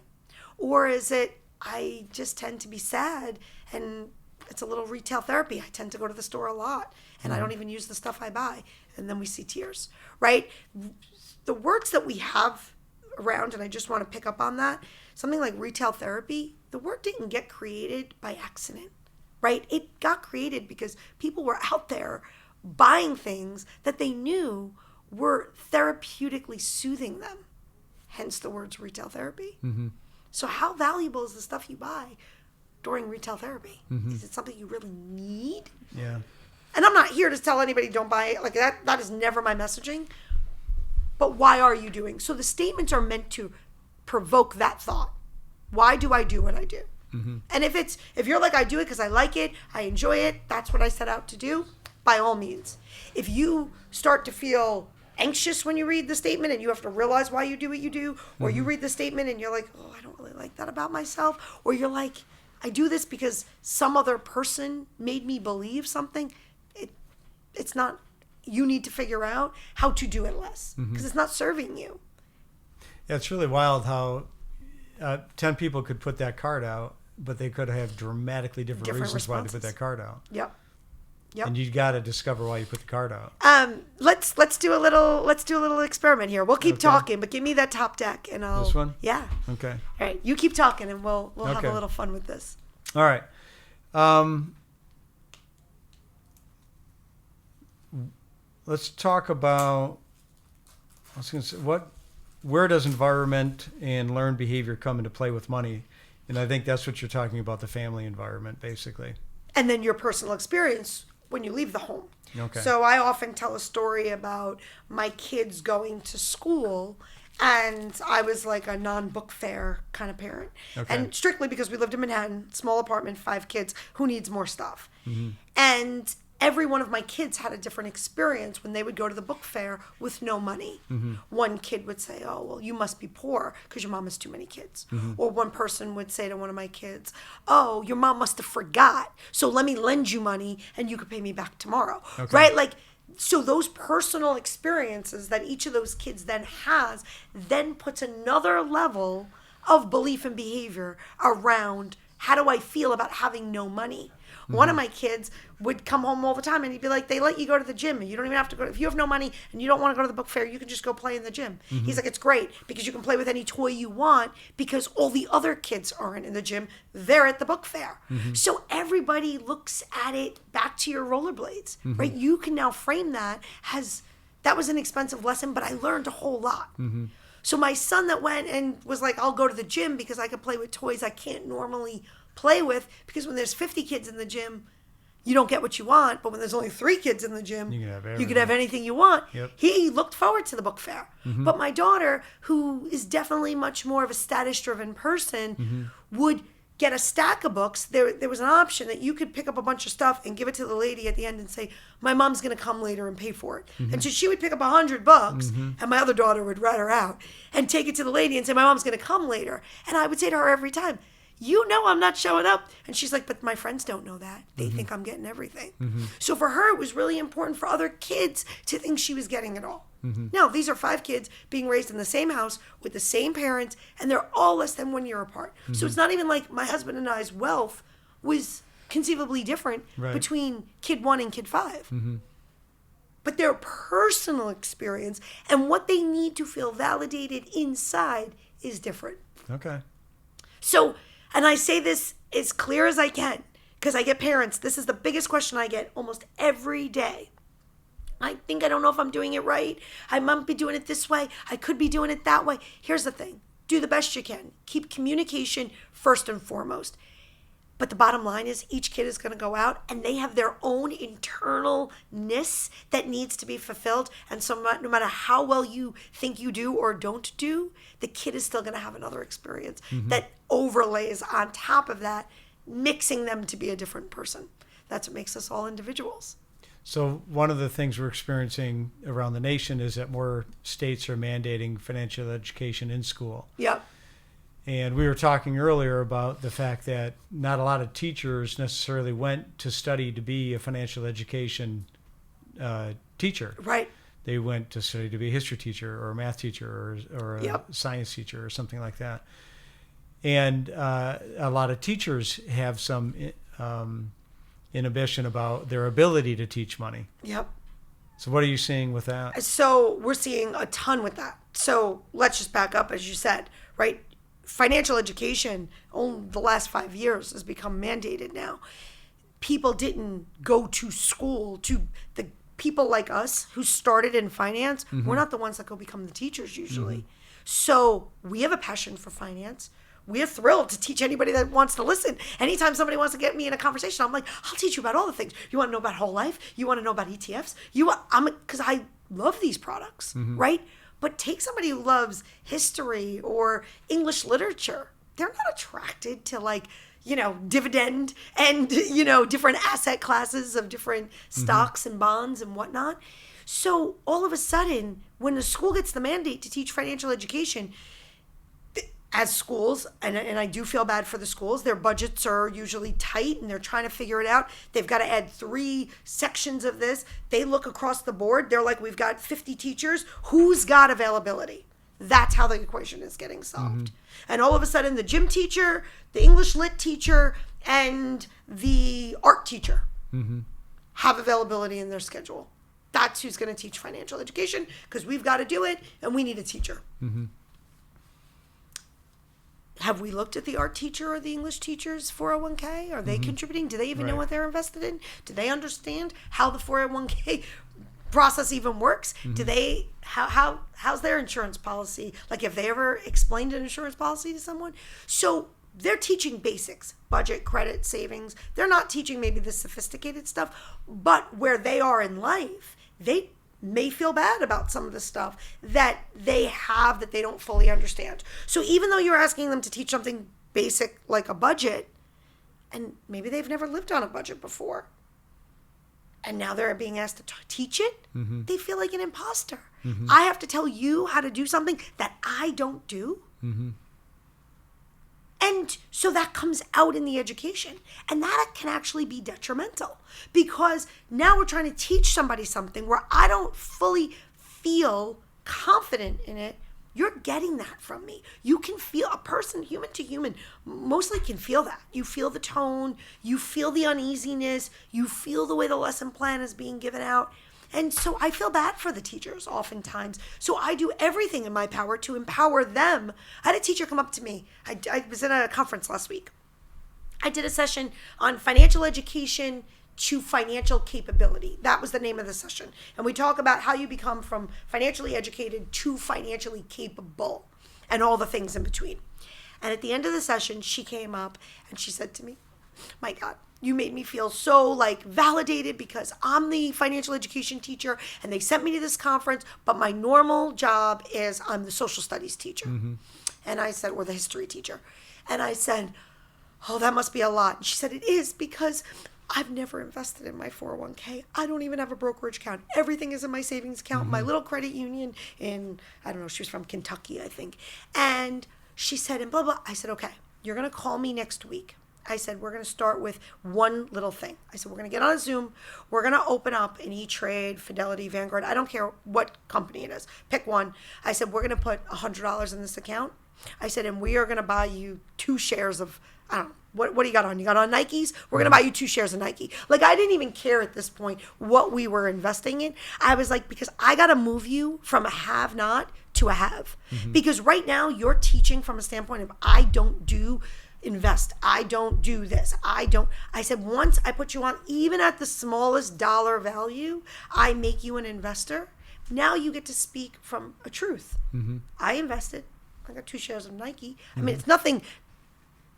Or is it, I just tend to be sad and it's a little retail therapy. I tend to go to the store a lot and I don't even use the stuff I buy. And then we see tears, right? The words that we have around, and I just want to pick up on that, something like retail therapy, the word didn't get created by accident, right? It got created because people were out there buying things that they knew were therapeutically soothing them. Hence the words retail therapy. So how valuable is the stuff you buy during retail therapy? Is it something you really need? Yeah. And I'm not here to tell anybody don't buy it. Like that is never my messaging. But why are you doing? So the statements are meant to provoke that thought. Why do I do what I do? And if you're like, I do it because I like it, I enjoy it, that's what I set out to do, by all means. If you start to feel anxious when you read the statement and you have to realize why you do what you do, or you read the statement and you're like, oh, I don't really like that about myself, or you're like, I do this because some other person made me believe something, it's not, you need to figure out how to do it less because it's not serving you. Yeah, it's really wild how 10 people could put that card out, but they could have dramatically different reasons why they put that card out. Yep. And you got to discover why you put the card out. Let's do a little experiment here. We'll keep talking, but give me that top deck and I'll. This one? Yeah. Okay. All right, you keep talking and we'll have a little fun with this. All right. Let's talk about. I was going to say, where does environment and learned behavior come into play with money? And I think that's what you're talking about, the family environment, basically. And then your personal experience when you leave the home. Okay. So I often tell a story about my kids going to school, and I was like a non-book fair kind of parent. Okay. And strictly because we lived in Manhattan, small apartment, 5 kids, who needs more stuff? And every one of my kids had a different experience when they would go to the book fair with no money. One kid would say, oh, well, you must be poor because your mom has too many kids. Or one person would say to one of my kids, oh, your mom must have forgot, so let me lend you money and you could pay me back tomorrow. Okay. Right? Like, so those personal experiences that each of those kids then has then puts another level of belief and behavior around, how do I feel about having no money? One of my kids would come home all the time and he'd be like, they let you go to the gym and you don't even have to go. If you have no money and you don't want to go to the book fair, you can just go play in the gym. He's like, it's great because you can play with any toy you want because all the other kids aren't in the gym. They're at the book fair. So everybody looks at it back to your rollerblades, right? You can now frame that as, that was an expensive lesson, but I learned a whole lot. So my son that went and was like, I'll go to the gym because I can play with toys I can't normally play with, because when there's 50 kids in the gym, you don't get what you want, but when there's only 3 kids in the gym, you can have anything you want. Yep. He looked forward to the book fair. But my daughter, who is definitely much more of a status-driven person, would get a stack of books. There was an option that you could pick up a bunch of stuff and give it to the lady at the end and say, my mom's going to come later and pay for it. And so she would pick up 100 books, and my other daughter would rat her out and take it to the lady and say, my mom's going to come later. And I would say to her every time, you know I'm not showing up. And she's like, but my friends don't know that. They think I'm getting everything. So for her, it was really important for other kids to think she was getting it all. No, these are 5 kids being raised in the same house with the same parents, and they're all less than 1 year apart. So it's not even like my husband and I's wealth was conceivably different between kid 1 and kid 5. But their personal experience and what they need to feel validated inside is different. Okay. So, and I say this as clear as I can, because I get parents, this is the biggest question I get almost every day. I don't know if I'm doing it right. I might be doing it this way. I could be doing it that way. Here's the thing. Do the best you can. Keep communication first and foremost. But the bottom line is each kid is going to go out and they have their own internalness that needs to be fulfilled. And so no matter how well you think you do or don't do, the kid is still going to have another experience that overlays on top of that, mixing them to be a different person. That's what makes us all individuals. So one of the things we're experiencing around the nation is that more states are mandating financial education in school. Yep. And we were talking earlier about the fact that not a lot of teachers necessarily went to study to be a financial education teacher. Right. They went to study to be a history teacher or a math teacher or a science teacher or something like that. And a lot of teachers have some inhibition about their ability to teach money. Yep. So what are you seeing with that? So we're seeing a ton with that. So let's just back up, as you said, right? Financial education, only the last 5 years, has become mandated now. People didn't go to school. To the people like us who started in finance, we're not the ones that go become the teachers usually. So we have a passion for finance. We're thrilled to teach anybody that wants to listen. Anytime somebody wants to get me in a conversation, I'm like, I'll teach you about all the things. You want to know about whole life? You want to know about ETFs? Because I love these products, right? But take somebody who loves history or English literature. They're not attracted to dividend and, different asset classes of different stocks and bonds and whatnot. So all of a sudden, when the school gets the mandate to teach financial education, as schools, and I do feel bad for the schools, their budgets are usually tight and they're trying to figure it out. They've got to add 3 sections of this. They look across the board. They're like, we've got 50 teachers. Who's got availability? That's how the equation is getting solved. And all of a sudden, the gym teacher, the English lit teacher, and the art teacher have availability in their schedule. That's who's going to teach financial education because we've got to do it and we need a teacher. Have we looked at the art teacher or the English teacher's 401k? Are they contributing? Do they even know what they're invested in? Do they understand how the 401k process even works? Do they how's their insurance policy? Like, have they ever explained an insurance policy to someone? So they're teaching basics, budget, credit, savings. They're not teaching maybe the sophisticated stuff, but where they are in life, they may feel bad about some of the stuff that they have that they don't fully understand. So even though you're asking them to teach something basic like a budget, and maybe they've never lived on a budget before, and now they're being asked to teach it, they feel like an imposter. I have to tell you how to do something that I don't do. And so that comes out in the education. And that can actually be detrimental because now we're trying to teach somebody something where I don't fully feel confident in it. You're getting that from me. You can feel a person, human to human, mostly can feel that. You feel the tone, you feel the uneasiness, you feel the way the lesson plan is being given out. And so I feel bad for the teachers oftentimes. So I do everything in my power to empower them. I had a teacher come up to me. I was in a conference last week. I did a session on financial education to financial capability. That was the name of the session. And we talk about how you become from financially educated to financially capable and all the things in between. And at the end of the session, she came up and she said to me, my God, you made me feel so validated because I'm the financial education teacher and they sent me to this conference, but my normal job is I'm the social studies teacher. And I said, or the history teacher. And I said, oh, that must be a lot. And she said, it is because I've never invested in my 401k. I don't even have a brokerage account. Everything is in my savings account, my little credit union in, I don't know, she was from Kentucky, I think. And she said, and blah, blah. I said, okay, you're going to call me next week. I said, we're going to start with one little thing. I said, we're going to get on a Zoom. We're going to open up an E-Trade, Fidelity, Vanguard. I don't care what company it is. Pick one. I said, we're going to put $100 in this account. I said, and we are going to buy you 2 shares of, I don't know, what do you got on? You got on Nikes? We're going to buy you 2 shares of Nike. Like, I didn't even care at this point what we were investing in. I was like, because I got to move you from a have-not to a have. Because right now you're teaching from a standpoint of, I don't do invest. I don't do this. I said, once I put you on, even at the smallest dollar value, I make you an investor. Now you get to speak from a truth. I invested. I got 2 shares of Nike. I mean, it's nothing,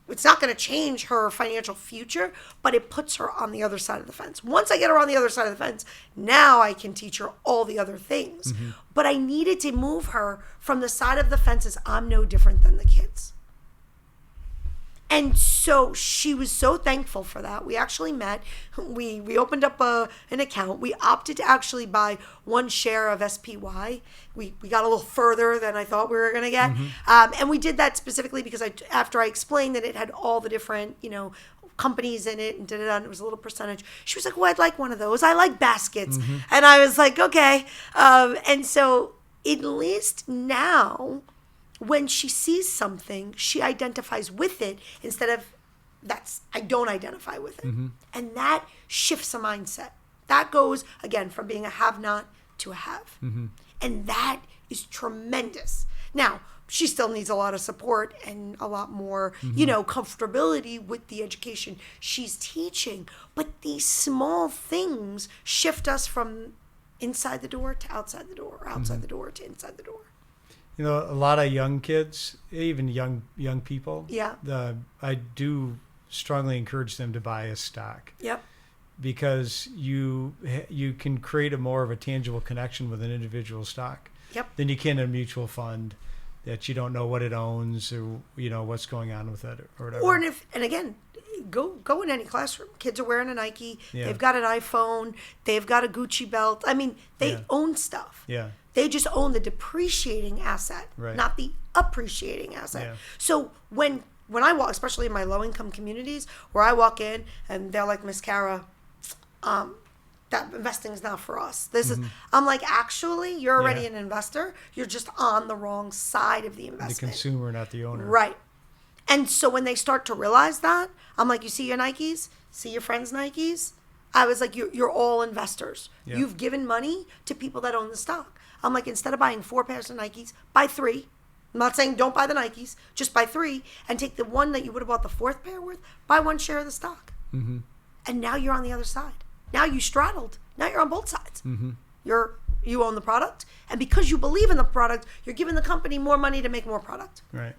it's not going to change her financial future, but it puts her on the other side of the fence. Once I get her on the other side of the fence, now I can teach her all the other things. But I needed to move her from the side of the fence as I'm no different than the kids. And so she was so thankful for that. We actually met. We opened up an account. We opted to actually buy 1 share of SPY. We got a little further than I thought we were going to get. And we did that specifically because after I explained that it had all the different, companies in it and and it was a little percentage. She was like, well, I'd like one of those. I like baskets. And I was like, okay. And so at least now, when she sees something, she identifies with it instead of I don't identify with it. And that shifts a mindset. That goes, again, from being a have-not to a have. And that is tremendous. Now, she still needs a lot of support and a lot more, comfortability with the education she's teaching. But these small things shift us from inside the door to outside the door, or outside the door to inside the door. A lot of young kids, even young people. Yeah. I do strongly encourage them to buy a stock. Yep. Because you can create a more of a tangible connection with an individual stock. Yep. Than you can in a mutual fund that you don't know what it owns or what's going on with it or whatever. Or and again, go in any classroom. Kids are wearing a Nike. Yeah. They've got an iPhone. They've got a Gucci belt. I mean, they own stuff. Yeah. They just own the depreciating asset, not the appreciating asset. Yeah. So when I walk, especially in my low-income communities, where I walk in and they're like, Miss Cara, that investing is not for us. This is, I'm like, actually, you're already an investor. You're just on the wrong side of the investment. The consumer, not the owner. Right. And so when they start to realize that, I'm like, you see your Nikes? See your friends' Nikes? I was like, you're all investors. Yep. You've given money to people that own the stock. I'm like, instead of buying 4 pairs of Nikes, buy 3. I'm not saying don't buy the Nikes, just buy 3 and take the one that you would have bought the 4th pair with, buy 1 share of the stock. And now you're on the other side. Now you straddled. Now you're on both sides. You own the product, and because you believe in the product, you're giving the company more money to make more product. Right.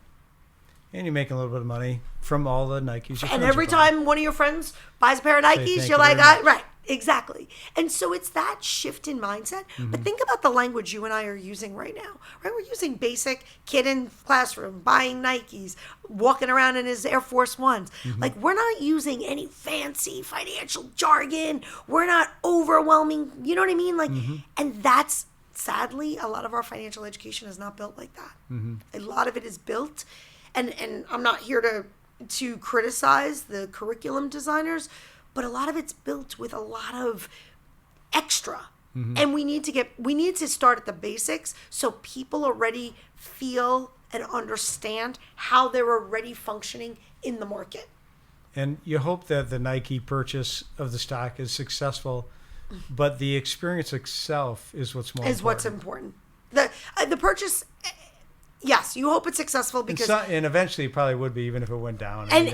And you're making a little bit of money from all the Nikes. And every time one of your friends buys a pair of Nikes, you're like, right, exactly. And so it's that shift in mindset. But think about the language you and I are using right now, right? We're using basic kid in classroom, buying Nikes, walking around in his Air Force Ones. Like, we're not using any fancy financial jargon. We're not overwhelming, you know what I mean? Like, and that's, sadly, a lot of our financial education is not built like that. A lot of it is built. And I'm not here to criticize the curriculum designers, but a lot of it's built with a lot of extra. And we need to start at the basics so people already feel and understand how they're already functioning in the market. And you hope that the Nike purchase of the stock is successful, but the experience itself is what's more important. Is what's important. The purchase. Yes, you hope it's successful because and eventually it probably would be, even if it went down. And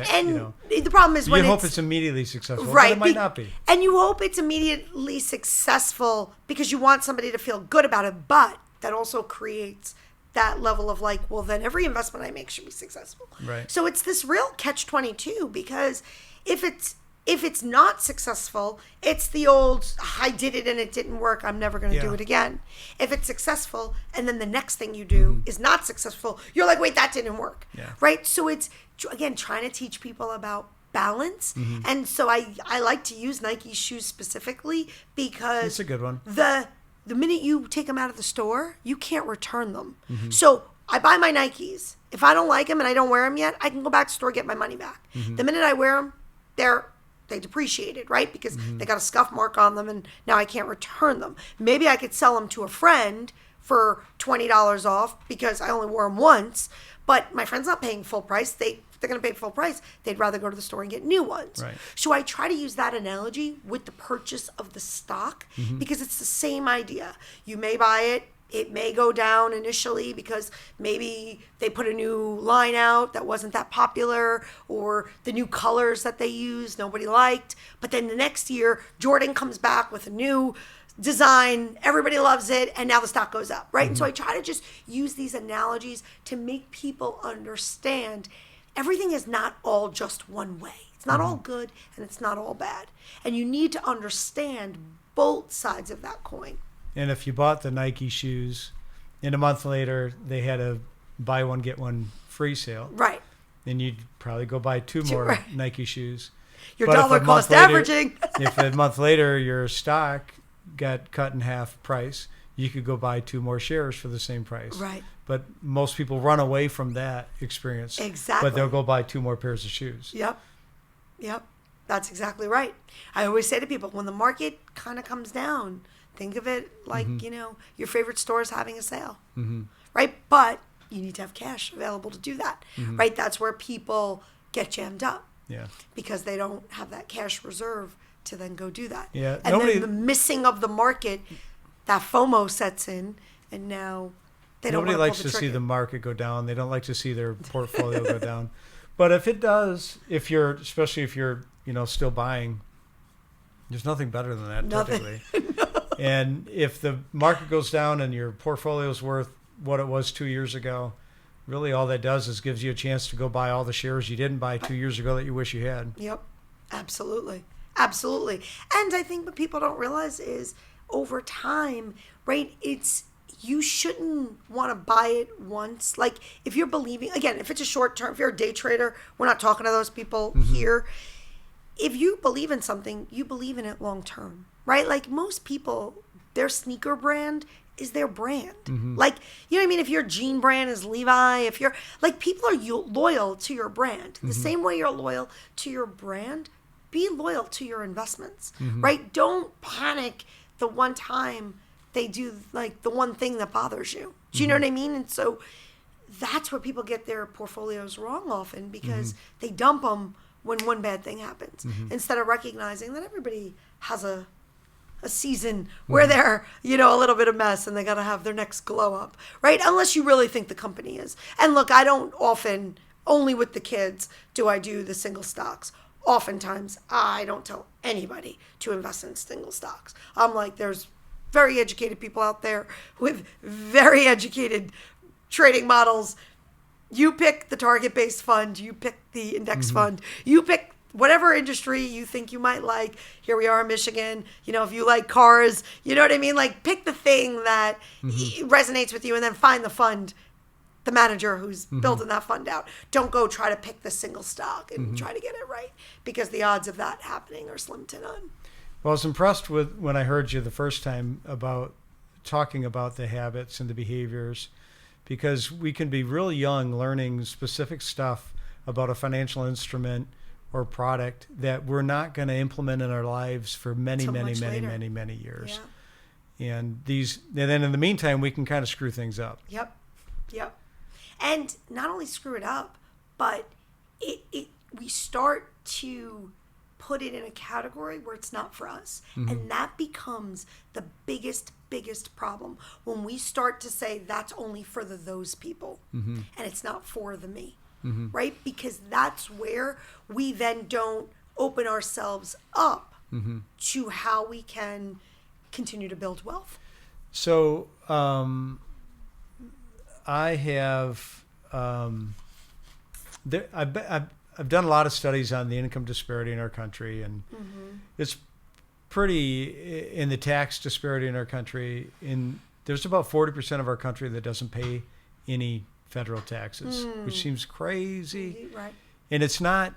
the problem is when you hope it's immediately successful, right? But it might not be. And you hope it's immediately successful because you want somebody to feel good about it, but that also creates that level of like, well, then every investment I make should be successful. Right. So it's this real catch-22 because if it's not successful, it's the old, I did it and it didn't work, I'm never going to do it again. If it's successful and then the next thing you do is not successful, you're like, wait, that didn't work. Right? So it's, again, trying to teach people about balance. And so I like to use Nike shoes specifically because it's a good one. The minute you take them out of the store, you can't return them. So I buy my Nikes. If I don't like them and I don't wear them yet, I can go back to the store, get my money back. The minute I wear them, they depreciated, right? Because they got a scuff mark on them and now I can't return them. Maybe I could sell them to a friend for $20 off because I only wore them once, but my friend's not paying full price. They're going to pay full price. They'd rather go to the store and get new ones. Right. So I try to use that analogy with the purchase of the stock because it's the same idea. You may buy it. It may go down initially because maybe they put a new line out that wasn't that popular, or the new colors that they used nobody liked. But then the next year, Jordan comes back with a new design, everybody loves it, and now the stock goes up, right? And so I try to just use these analogies to make people understand everything is not all just one way. It's not all good and it's not all bad. And you need to understand both sides of that coin. And if you bought the Nike shoes and a month later they had a buy one, get one free sale, Right. then you'd probably go buy two more right. Nike shoes. Your But if dollar a month cost later- averaging. If a month later your stock got cut in half price, you could go buy two more shares for the same price. Right. But most people run away from that experience. Exactly. But they'll go buy two more pairs of shoes. Yep. That's exactly right. I always say to people, when the market kind of comes down, think of it like, your favorite store is having a sale, right? But you need to have cash available to do that, right? That's where people get jammed up Yeah. because they don't have that cash reserve to then go do that. Yeah, And then the missing of the market, that FOMO sets in, and now they don't Nobody wanna likes pull to the see trigger. the market go down. They don't like to see their portfolio go down. But if it does, especially if you're, still buying, there's nothing better than that, Nothing. typically. And if the market goes down and your portfolio is worth what it was 2 years ago, really all that does is gives you a chance to go buy all the shares you didn't buy 2 years ago that you wish you had. Yep, absolutely. Absolutely. And I think what people don't realize is over time, right, you shouldn't want to buy it once. Like if you're believing, again, if it's a short term, if you're a day trader, we're not talking to those people here. If you believe in something, you believe in it long term, right? Like most people, their sneaker brand is their brand. Like, you know what I mean? If your jean brand is Levi, if you're like, people are loyal to your brand. The same way you're loyal to your brand, be loyal to your investments, right? Don't panic the one time they do like the one thing that bothers you. Do you know what I mean? And so that's where people get their portfolios wrong often because they dump them when one bad thing happens instead of recognizing that everybody has a season where they're, a little bit of mess and they got to have their next glow up, right? Unless you really think the company is. And look, I don't often, only with the kids, do I do the single stocks. Oftentimes, I don't tell anybody to invest in single stocks. I'm like, there's very educated people out there with very educated trading models. You pick the target-based fund. You pick the index fund. You pick whatever industry you think you might like. Here we are in Michigan. If you like cars, you know what I mean? Like, pick the thing that resonates with you and then find the fund, the manager who's building that fund out. Don't go try to pick the single stock and try to get it right because the odds of that happening are slim to none. Well, I was impressed with when I heard you the first time about talking about the habits and the behaviors, because we can be really young learning specific stuff about a financial instrument or product that we're not going to implement in our lives for many, Till many, much many, later. many, many years. Yeah. And then in the meantime, we can kind of screw things up. Yep. And not only screw it up, but we start to put it in a category where it's not for us. And that becomes the biggest problem when we start to say that's only for those people and it's not for the me, right? Because that's where we then don't open ourselves up to how we can continue to build wealth. So I have I've done a lot of studies on the income disparity in our country, and it's pretty in the tax disparity in our country. There's about 40% of our country that doesn't pay any federal taxes, which seems crazy. Right. And it's not.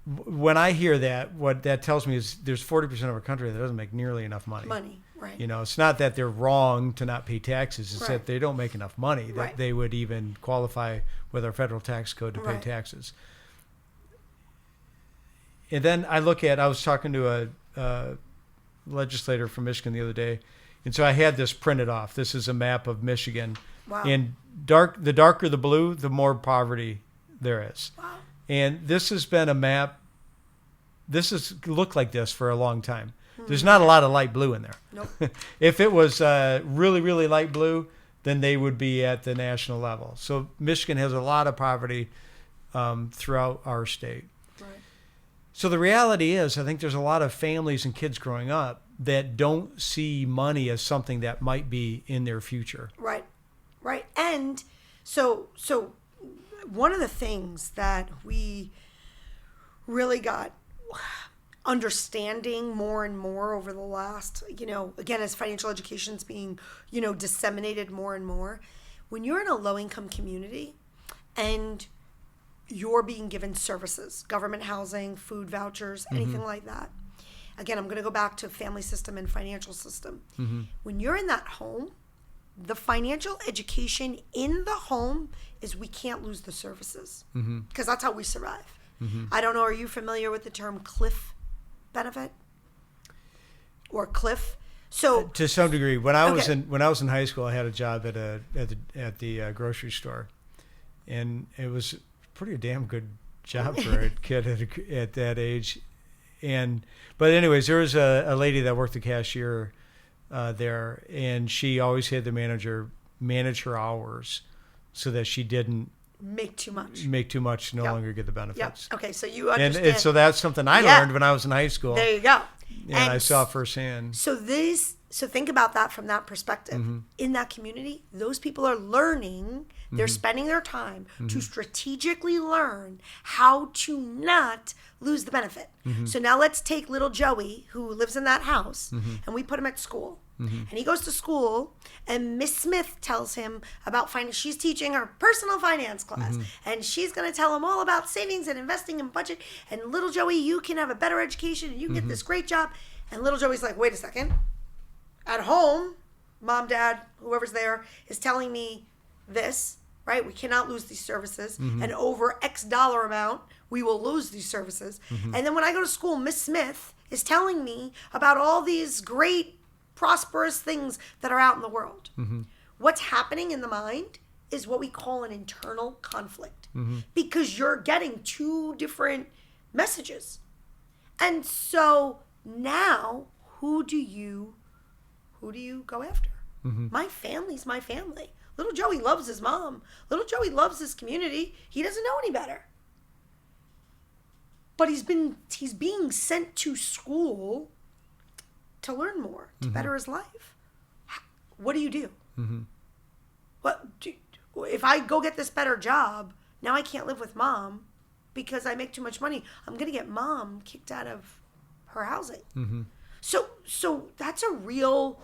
When I hear that, what that tells me is there's 40% of our country that doesn't make nearly enough money. Money, Right. You know, it's not that they're wrong to not pay taxes. It's Right. that they don't make enough money that Right. they would even qualify with our federal tax code to pay Right. taxes. And then I was talking to a legislator from Michigan the other day, and so I had this printed off. This is a map of Michigan. Wow. And the darker the blue, the more poverty there is. Wow. And this has been a map. This has looked like this for a long time. There's not a lot of light blue in there. Nope. If it was really, really light blue, then they would be at the national level. So Michigan has a lot of poverty throughout our state. Right. So the reality is, I think there's a lot of families and kids growing up that don't see money as something that might be in their future. Right. Right. And so one of the things that we really got understanding more and more over the last, again, as financial education is being, disseminated more and more, when you're in a low income community and you're being given services, government housing, food vouchers, anything like that. Again, I'm going to go back to family system and financial system. When you're in that home, the financial education in the home is we can't lose the services because that's how we survive. I don't know, are you familiar with the term cliff benefit or cliff? So To some degree, when I was Okay. in high school, I had a job at the grocery store, and it was a pretty damn good job for a kid at that age. But anyways, there was a lady that worked the cashier there, and she always had the manager manage her hours so that she didn't make too much. no Yep. longer get the Yep. benefits. Okay, so you And understand. so that's something I Yeah. learned when I was in high school, There you go. and I saw firsthand. So think about that from that perspective. In that community, those people are learning, they're spending their time to strategically learn how to not lose the benefit. So now let's take little Joey, who lives in that house, and we put him at school. And he goes to school, and Miss Smith tells him about finance. She's teaching her personal finance class, and she's going to tell him all about savings and investing and budget. And little Joey, you can have a better education, and you can get this great job. And little Joey's like, wait a second. At home, mom, dad, whoever's there is telling me this, right? We cannot lose these services. And over X dollar amount, we will lose these services. And then when I go to school, Miss Smith is telling me about all these great, prosperous things that are out in the world. What's happening in the mind is what we call an internal conflict because you're getting two different messages. And so now, who do you go after? My family's my family. Little Joey loves his mom. Little Joey loves his community. He doesn't know any better. But he's being sent to school to learn more, to better his life. What do you do? If I go get this better job, now I can't live with mom because I make too much money. I'm going to get mom kicked out of her housing. So that's a real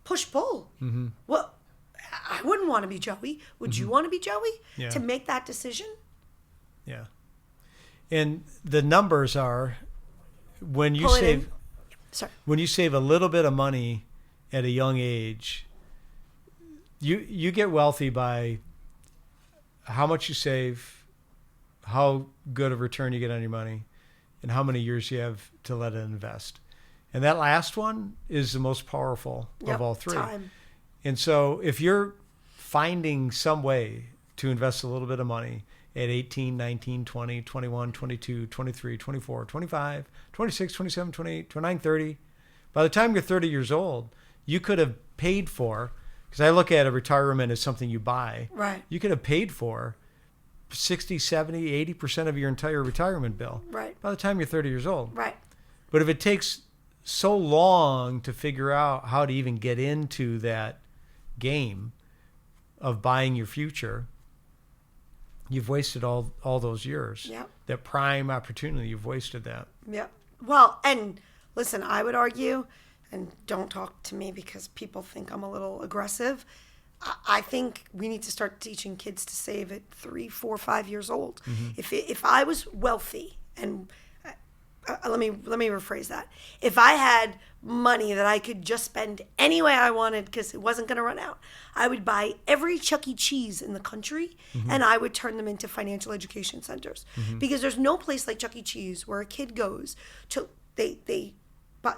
push-pull. Well, I wouldn't want to be Joey. Would you want to be Joey Yeah. to make that decision? Yeah. And the numbers are when you Pull it save in. Sorry. when you save a little bit of money at a young age, you get wealthy by how much you save, how good of return you get on your money, and how many years you have to let it invest. And that last one is the most powerful Yep, of all three. time. And so if you're finding some way to invest a little bit of money at 18, 19, 20, 21, 22, 23, 24, 25, 26, 27, 28, 29, 30, by the time you're 30 years old, you could have paid for, because I look at a retirement as something you buy. Right. You could have paid for 60, 70, 80% of your entire retirement bill Right. by the time you're 30 years old. Right. But if it takes so long to figure out how to even get into that game of buying your future, you've wasted all those years. Yep. That prime opportunity, you've wasted that. Yeah. Well, and listen, I would argue, and don't talk to me because people think I'm a little aggressive. I think we need to start teaching kids to save at 3, 4, 5 years old. If I was wealthy, and let me rephrase that. If I had money that I could just spend any way I wanted because it wasn't going to run out, I would buy every Chuck E. Cheese in the country and I would turn them into financial education centers. Because there's no place like Chuck E. Cheese where a kid goes to, they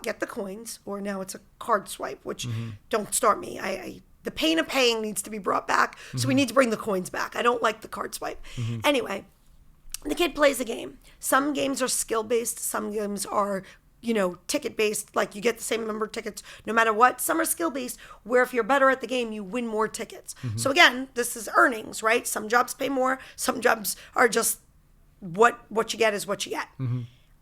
get the coins, or now it's a card swipe, which don't start me. The pain of paying needs to be brought back, so we need to bring the coins back. I don't like the card swipe. Anyway, the kid plays a game. Some games are skill-based. Some games are, ticket-based. Like you get the same number of tickets no matter what. Some are skill-based, where if you're better at the game, you win more tickets. So again, this is earnings, right? Some jobs pay more. Some jobs are just what you get is what you get.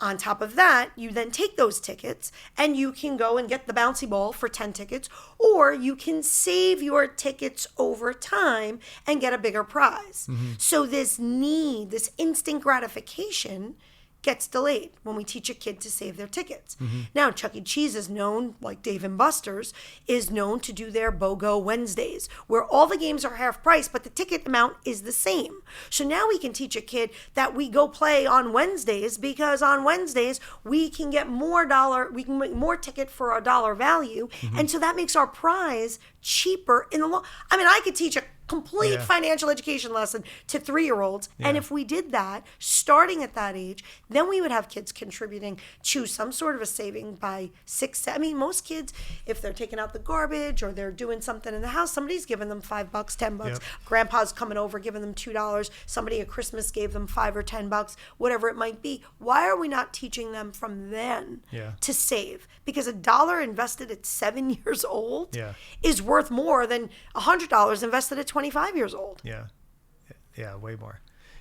On top of that, you then take those tickets and you can go and get the bouncy ball for 10 tickets, or you can save your tickets over time and get a bigger prize. So this instant gratification gets delayed when we teach a kid to save their tickets. Now, Chuck E. Cheese is known, like Dave & Buster's, is known to do their BOGO Wednesdays, where all the games are half price, but the ticket amount is the same. So now we can teach a kid that we go play on Wednesdays, because on Wednesdays we can get we can make more ticket for a dollar value. And so that makes our prize cheaper in the long. I mean, I could teach a complete financial education lesson to 3-year-olds. And if we did that, starting at that age, then we would have kids contributing to some sort of a saving by 6. I mean, most kids, if they're taking out the garbage or they're doing something in the house, somebody's giving them $5, $10. Grandpa's coming over, giving them $2. Somebody at Christmas gave them $5 or $10, whatever it might be. Why are we not teaching them from then to save? Because $1 invested at 7 years old is worth more than $100 invested at 25 years old. Yeah, way more.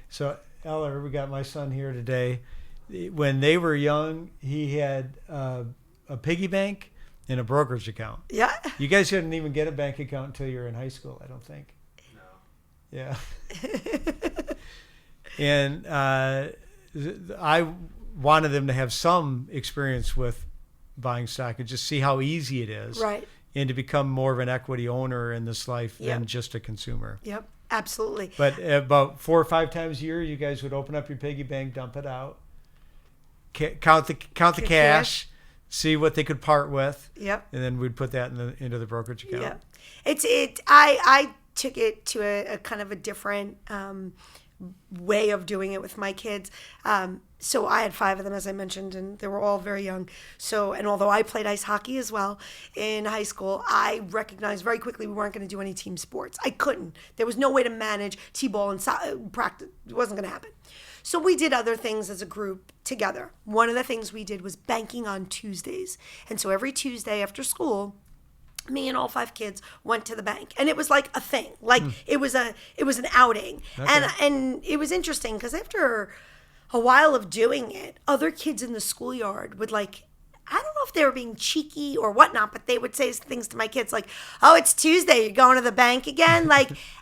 So, Eller, we got my son here today. When they were young, he had a piggy bank and a brokerage account. Yeah. You guys couldn't even get a bank account until you were in high school, I don't think. No. Yeah. And I wanted them to have some experience with buying stock and just see how easy it is. Right. And to become more of an equity owner in this life than just a consumer. Yep, absolutely. But about 4 or 5 times a year, you guys would open up your piggy bank, dump it out, count the cash, see what they could part with. Yep. And then we'd put that into the brokerage account. Yeah. I took it to a kind of a different way of doing it with my kids. So I had 5 of them, as I mentioned, and they were all very young. So, and although I played ice hockey as well in high school, I recognized very quickly we weren't going to do any team sports. I couldn't. There was no way to manage t-ball and practice. It wasn't going to happen. So we did other things as a group together. One of the things we did was banking on Tuesdays. And so every Tuesday after school, me and all 5 kids went to the bank, and it was like a thing. Like it was an outing. Okay. And it was interesting because after a while of doing it, other kids in the schoolyard would I don't know if they were being cheeky or whatnot, but they would say things to my kids like, "Oh, it's Tuesday, you're going to the bank again?"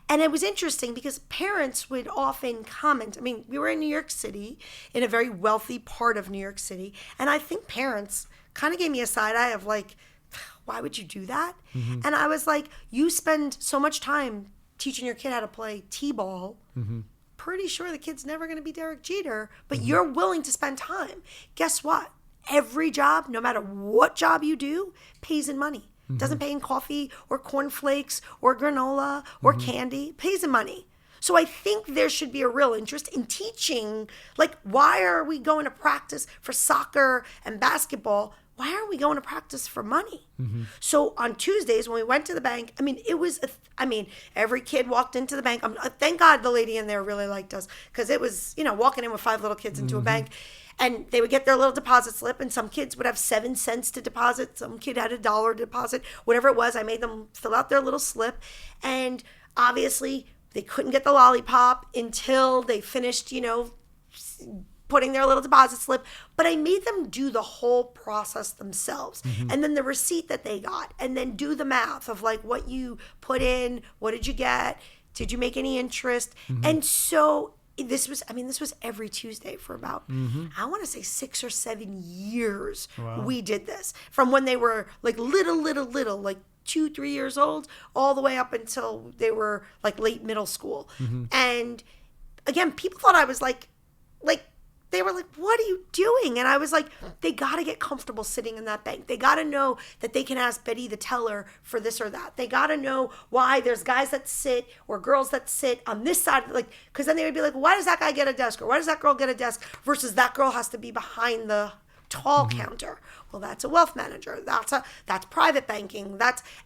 And it was interesting because parents would often comment. I mean, we were in New York City, in a very wealthy part of New York City, and I think parents kind of gave me a side eye of why would you do that? And I was like, you spend so much time teaching your kid how to play t-ball. Pretty sure the kid's never going to be Derek Jeter, but you're willing to spend time. Guess what? Every job, no matter what job you do, pays in money. Doesn't pay in coffee or cornflakes or granola or candy. Pays in money. So I think there should be a real interest in teaching, why are we going to practice for soccer and basketball? Why aren't we going to practice for money? So on Tuesdays when we went to the bank, every kid walked into the bank. Thank God the lady in there really liked us, because it was, walking in with 5 little kids into a bank, and they would get their little deposit slip, and some kids would have 7 cents to deposit. Some kid had $1 to deposit, whatever it was. I made them fill out their little slip, and obviously they couldn't get the lollipop until they finished, putting their little deposit slip, but I made them do the whole process themselves. And then the receipt that they got, and then do the math of what you put in, what did you get? Did you make any interest? And so this was every Tuesday for about, I want to say 6 or 7 years. Wow. We did this from when they were little, 2, 3 years old, all the way up until they were late middle school. And again, people thought I was they were like, what are you doing? And I was like, they got to get comfortable sitting in that bank. They got to know that they can ask Betty the teller for this or that. They got to know why there's guys that sit or girls that sit on this side. Like, because then they would be like, why does that guy get a desk? Or why does that girl get a desk versus that girl has to be behind the tall counter? Well, that's a wealth manager. That's private banking.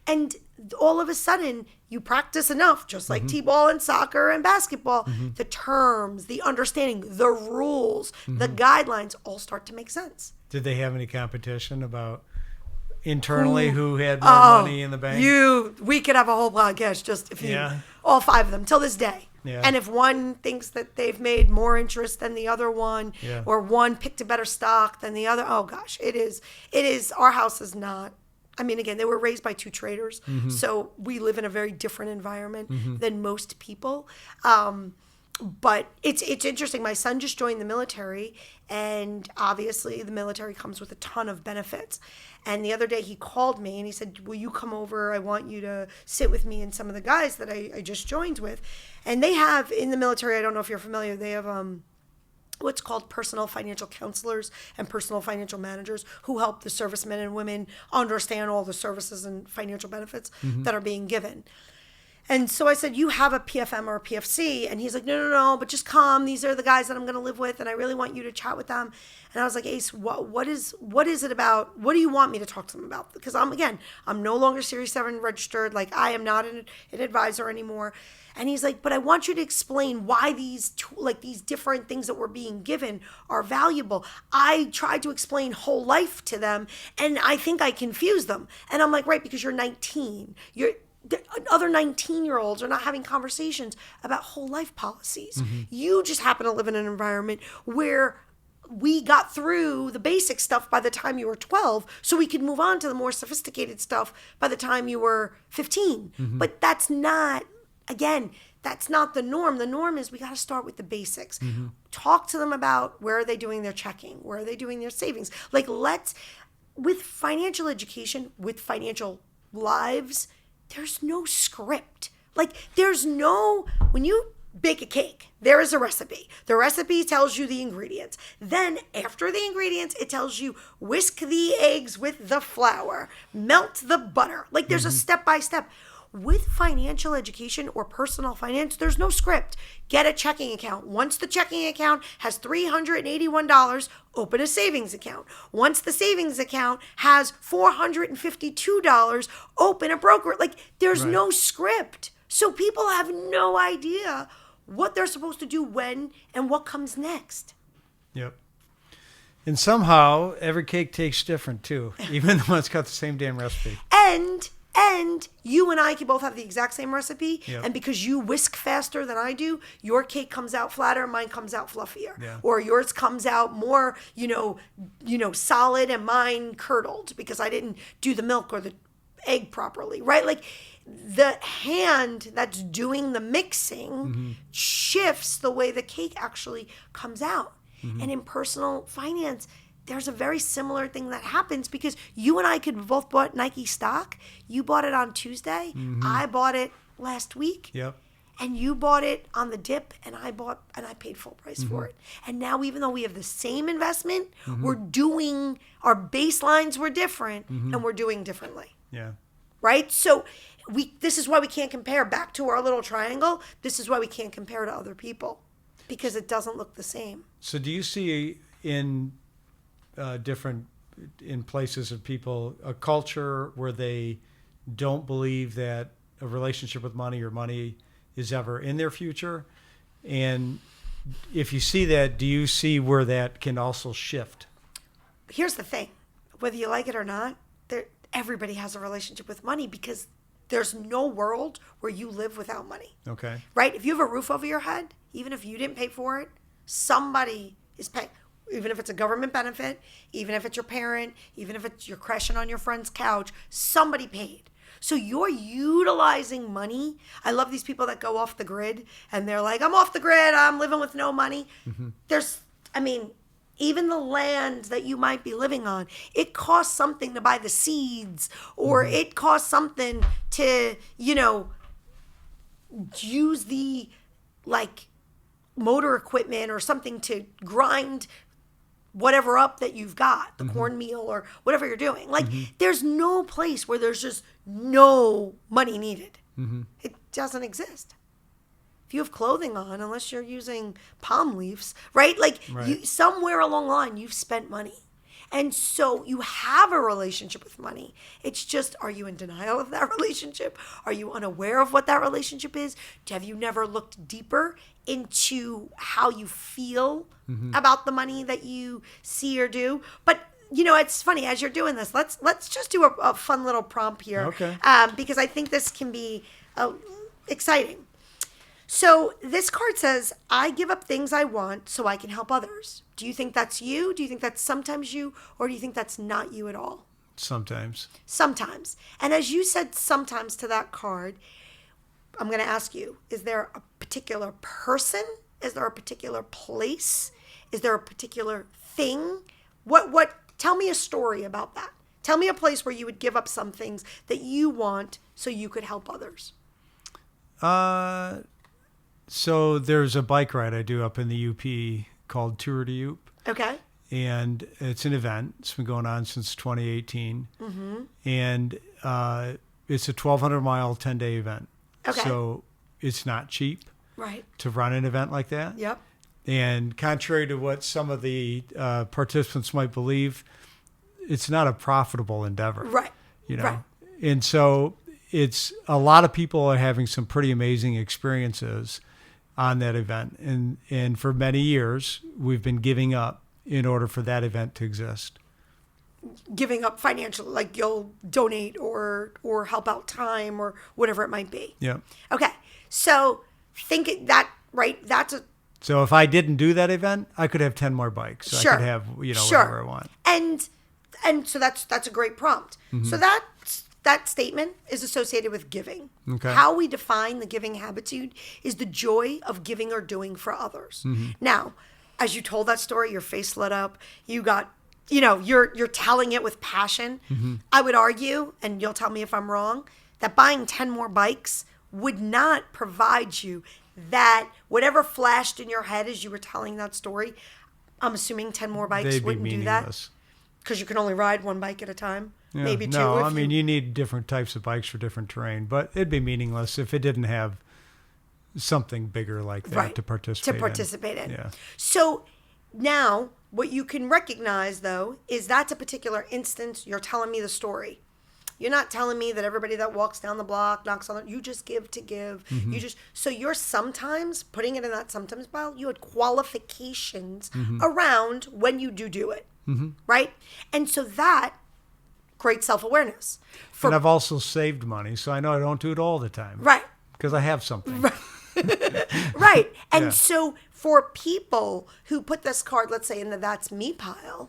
And all of a sudden you practice enough, just like t-ball and soccer and basketball, the terms, the understanding, the rules, the guidelines all start to make sense. Did they have any competition about internally who had more money in the bank? We could have a whole podcast just if you, all 5 of them till this day. Yeah. And if one thinks that they've made more interest than the other one, or one picked a better stock than the other, oh gosh, it is. Our house is not. I mean, again, they were raised by 2 traders, so we live in a very different environment than most people. But it's interesting. My son just joined the military, and obviously the military comes with a ton of benefits. And the other day he called me and he said, will you come over? I want you to sit with me and some of the guys that I just joined with. And they have, in the military, I don't know if you're familiar, they have what's called personal financial counselors and personal financial managers who help the servicemen and women understand all the services and financial benefits that are being given. And so I said, you have a PFM or a PFC? And he's like, no, but just come. These are the guys that I'm going to live with, and I really want you to chat with them. And I was like, Ace, what is it about? What do you want me to talk to them about? Because I'm no longer Series 7 registered. Like, I am not an advisor anymore. And he's like, but I want you to explain why these different things that we're being given are valuable. I tried to explain whole life to them, and I think I confused them. And I'm like, right, because you're 19. Other 19-year-olds are not having conversations about whole life policies. You just happen to live in an environment where we got through the basic stuff by the time you were 12, so we could move on to the more sophisticated stuff by the time you were 15. But that's not the norm. The norm is we got to start with the basics. Talk to them about where are they doing their checking, where are they doing their savings. Like, with financial education, with financial lives, there's no script. Like, when you bake a cake, there is a recipe. The recipe tells you the ingredients. Then after the ingredients, it tells you whisk the eggs with the flour, melt the butter. Like, there's a step-by-step. With financial education or personal finance, there's no script. Get a checking account. Once the checking account has $381, open a savings account. Once the savings account has $452, open a broker. Like, there's no script. So people have no idea what they're supposed to do when and what comes next. Yep. And somehow every cake tastes different too, even though it's got the same damn recipe. And you and I can both have the exact same recipe. Yep. And because you whisk faster than I do, your cake comes out flatter, mine comes out fluffier. Yeah. Or yours comes out more, solid, and mine curdled because I didn't do the milk or the egg properly, right? Like, the hand that's doing the mixing shifts the way the cake actually comes out. And in personal finance, there's a very similar thing that happens because you and I could both bought Nike stock. You bought it on Tuesday. I bought it last week. Yep. And you bought it on the dip, and I paid full price for it. And now, even though we have the same investment, our baselines were different, and we're doing differently. Yeah. Right? So this is why we can't compare back to our little triangle. This is why we can't compare to other people because it doesn't look the same. So do you see in places of people a culture where they don't believe that a relationship with money or money is ever in their future? And if you see that, do you see where that can also shift? Here's the thing. Whether you like it or not, everybody has a relationship with money because there's no world where you live without money. Okay. Right? If you have a roof over your head, even if you didn't pay for it, somebody is paying. Even if it's a government benefit, even if it's your parent, even if it's you're crashing on your friend's couch, somebody paid. So you're utilizing money. I love these people that go off the grid and they're like, I'm off the grid, I'm living with no money. Even the land that you might be living on, it costs something to buy the seeds or it costs something to, use the motor equipment or something to grind whatever up that you've got, the cornmeal or whatever you're doing. Like, there's no place where there's just no money needed. It doesn't exist. If you have clothing on, unless you're using palm leaves, right? Like, You, somewhere along the line, you've spent money. And so you have a relationship with money. It's just, are you in denial of that relationship? Are you unaware of what that relationship is? Have you never looked deeper into how you feel about the money that you see or do? But it's funny, as you're doing this, let's just do a fun little prompt here. Okay. Because I think this can be exciting. So this card says, I give up things I want so I can help others. Do you think that's you? Do you think that's sometimes you? Or do you think that's not you at all? Sometimes. Sometimes. And as you said sometimes to that card, I'm going to ask you, is there a particular person? Is there a particular place? Is there a particular thing? Tell me a story about that. Tell me a place where you would give up some things that you want so you could help others. So there's a bike ride I do up in the UP called Tour de Up. Okay. And it's an event. It's been going on since 2018. And it's a 1,200-mile, 10-day event. Okay. So it's not cheap to run an event like that. Yep. And contrary to what some of the participants might believe, it's not a profitable endeavor. Right. Right. And so it's a lot of people are having some pretty amazing experiences on that event. And for many years, we've been giving up in order for that event to exist. Giving up financially, like you'll donate or help out time or whatever it might be. Yeah. Okay. So think that, right? So if I didn't do that event, I could have 10 more bikes. So Sure. I could have, whatever I want. And so that's a great prompt. So that statement is associated with giving. Okay. How we define the giving habitude is the joy of giving or doing for others. Now, as you told that story, your face lit up. You got, you're telling it with passion. I would argue, and you'll tell me if I'm wrong, that buying 10 more bikes would not provide you that whatever flashed in your head as you were telling that story. I'm assuming 10 more bikes They'd be wouldn't do that. meaningless. Because you can only ride one bike at a time. Yeah. Maybe two. No, you need different types of bikes for different terrain, but it'd be meaningless if it didn't have something bigger like that to participate in. Yeah. So now what you can recognize, though, is that's a particular instance. You're telling me the story. You're not telling me that everybody that walks down the block, knocks on the, you just give to give. So you're sometimes putting it in that sometimes pile. You had qualifications around when you do it. Right? And so that great self-awareness. And I've also saved money, so I know I don't do it all the time. Right. Because I have something. Right. And so for people who put this card, let's say, in the that's me pile,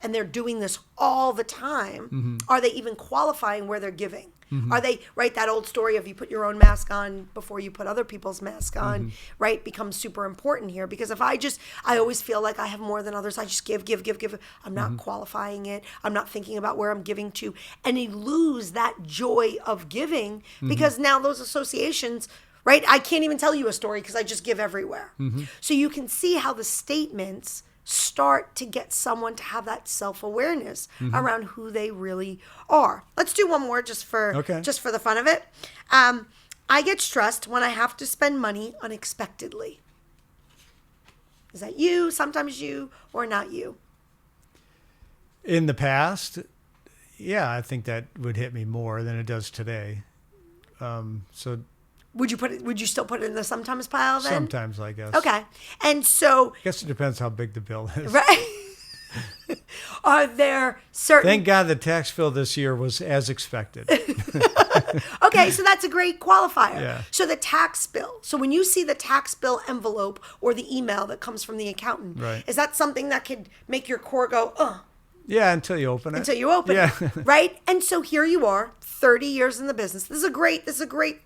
and they're doing this all the time, are they even qualifying where they're giving? Are they, right, that old story of you put your own mask on before you put other people's mask on, right, becomes super important here. Because if I always feel like I have more than others, I just give. I'm not qualifying it. I'm not thinking about where I'm giving to. And you lose that joy of giving because now those associations, right, I can't even tell you a story because I just give everywhere. So you can see how the statements start to get someone to have that self-awareness around who they really are. Let's do one more just for the fun of it. I get stressed when I have to spend money unexpectedly. Is that you, sometimes you, or not you? In the past, yeah, I think that would hit me more than it does today. So would you still put it in the sometimes pile then? Sometimes, I guess. Okay. And so I guess it depends how big the bill is. Right. Are there certain... Thank God the tax bill this year was as expected. Okay, so that's a great qualifier. Yeah. So the tax bill. So when you see the tax bill envelope or the email that comes from the accountant, is that something that could make your core go, ugh? Yeah, until you open it. Until you open it, right? And so here you are, 30 years in the business. This is a great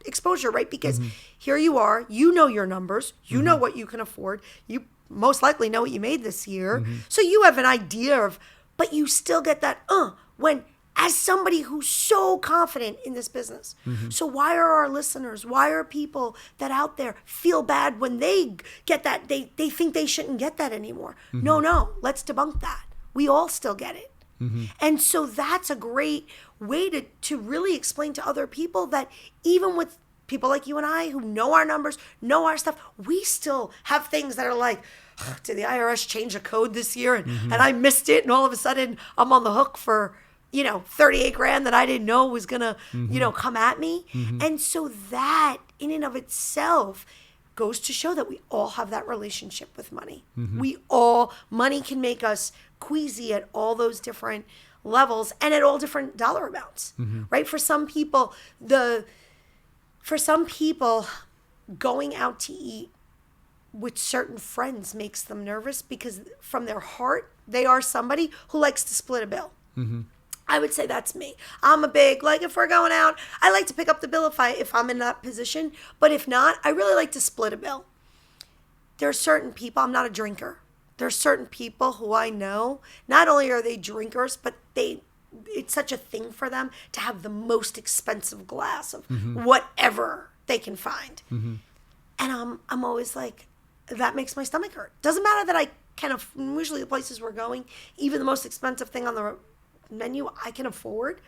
exposure, right? Because here you are, you know your numbers, you know what you can afford, you most likely know what you made this year. So you have an idea of, but you still get that, when as somebody who's so confident in this business. So why are our listeners, why are people that out there feel bad when they get that, they think they shouldn't get that anymore? No, let's debunk that. We all still get it. And so that's a great way to really explain to other people that even with people like you and I who know our numbers, know our stuff, we still have things that are like, did the IRS change a code this year? And I missed it. And all of a sudden I'm on the hook for, 38 grand that I didn't know was going to, come at me. And so that in and of itself goes to show that we all have that relationship with money. Money can make us queasy at all those different levels and at all different dollar amounts, right? For some people, going out to eat with certain friends makes them nervous because from their heart, they are somebody who likes to split a bill. I would say that's me. I'm a big, if we're going out, I like to pick up the bill if I'm in that position. But if not, I really like to split a bill. There are certain people, I'm not a drinker. There are certain people who I know, not only are they drinkers, but it's such a thing for them to have the most expensive glass of whatever they can find. And I'm always like, that makes my stomach hurt. Doesn't matter that usually the places we're going, even the most expensive thing on the menu I can afford,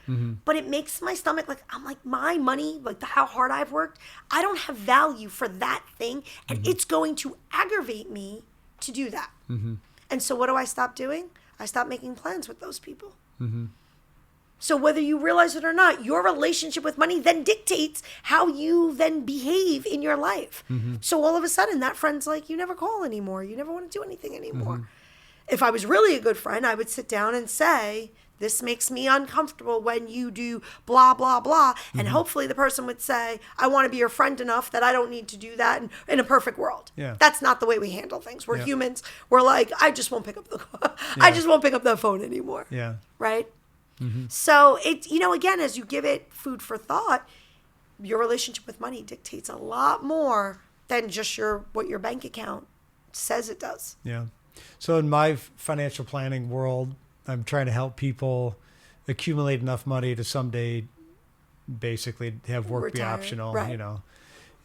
but it makes my stomach I'm like, my money, how hard I've worked, I don't have value for that thing, and it's going to aggravate me to do that. And so what do I stop doing? I stop making plans with those people. So whether you realize it or not, your relationship with money then dictates how you then behave in your life. So all of a sudden that friend's like, you never call anymore. You never want to do anything anymore. If I was really a good friend, I would sit down and say, this makes me uncomfortable when you do blah, blah, blah. And hopefully the person would say, I want to be your friend enough that I don't need to do that in a perfect world. Yeah. That's not the way we handle things. We're humans. We're like, I just won't pick up I just won't pick up that phone anymore. Yeah. Right? So again, as you give it food for thought, your relationship with money dictates a lot more than just what your bank account says it does. Yeah. So in my financial planning world, I'm trying to help people accumulate enough money to someday basically have work be optional, right.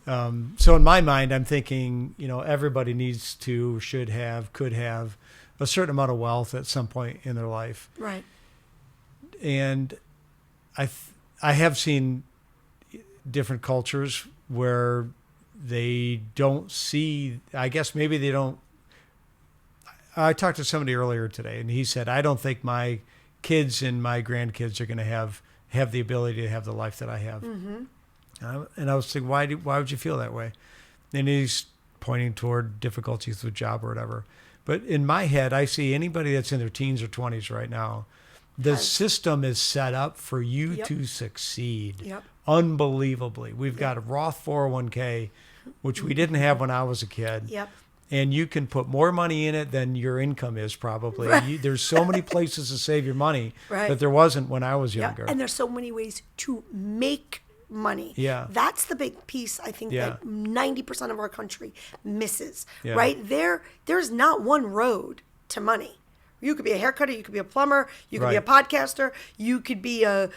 So in my mind, I'm thinking, everybody could have a certain amount of wealth at some point in their life. Right. And I have seen different cultures where they don't see, I guess maybe they don't. I talked to somebody earlier today, and he said, I don't think my kids and my grandkids are going to have the ability to have the life that I have. And I was thinking, why would you feel that way? And he's pointing toward difficulties with job or whatever. But in my head, I see anybody that's in their teens or 20s right now, the system is set up for you to succeed unbelievably. We've got a Roth 401k, which we didn't have when I was a kid. And you can put more money in it than your income is probably. Right. There's so many places to save your money that there wasn't when I was younger. And there's so many ways to make money. Yeah. That's the big piece I think that 90% of our country misses, right? There's not one road to money. You could be a haircutter, you could be a plumber, you could be a podcaster, you could be a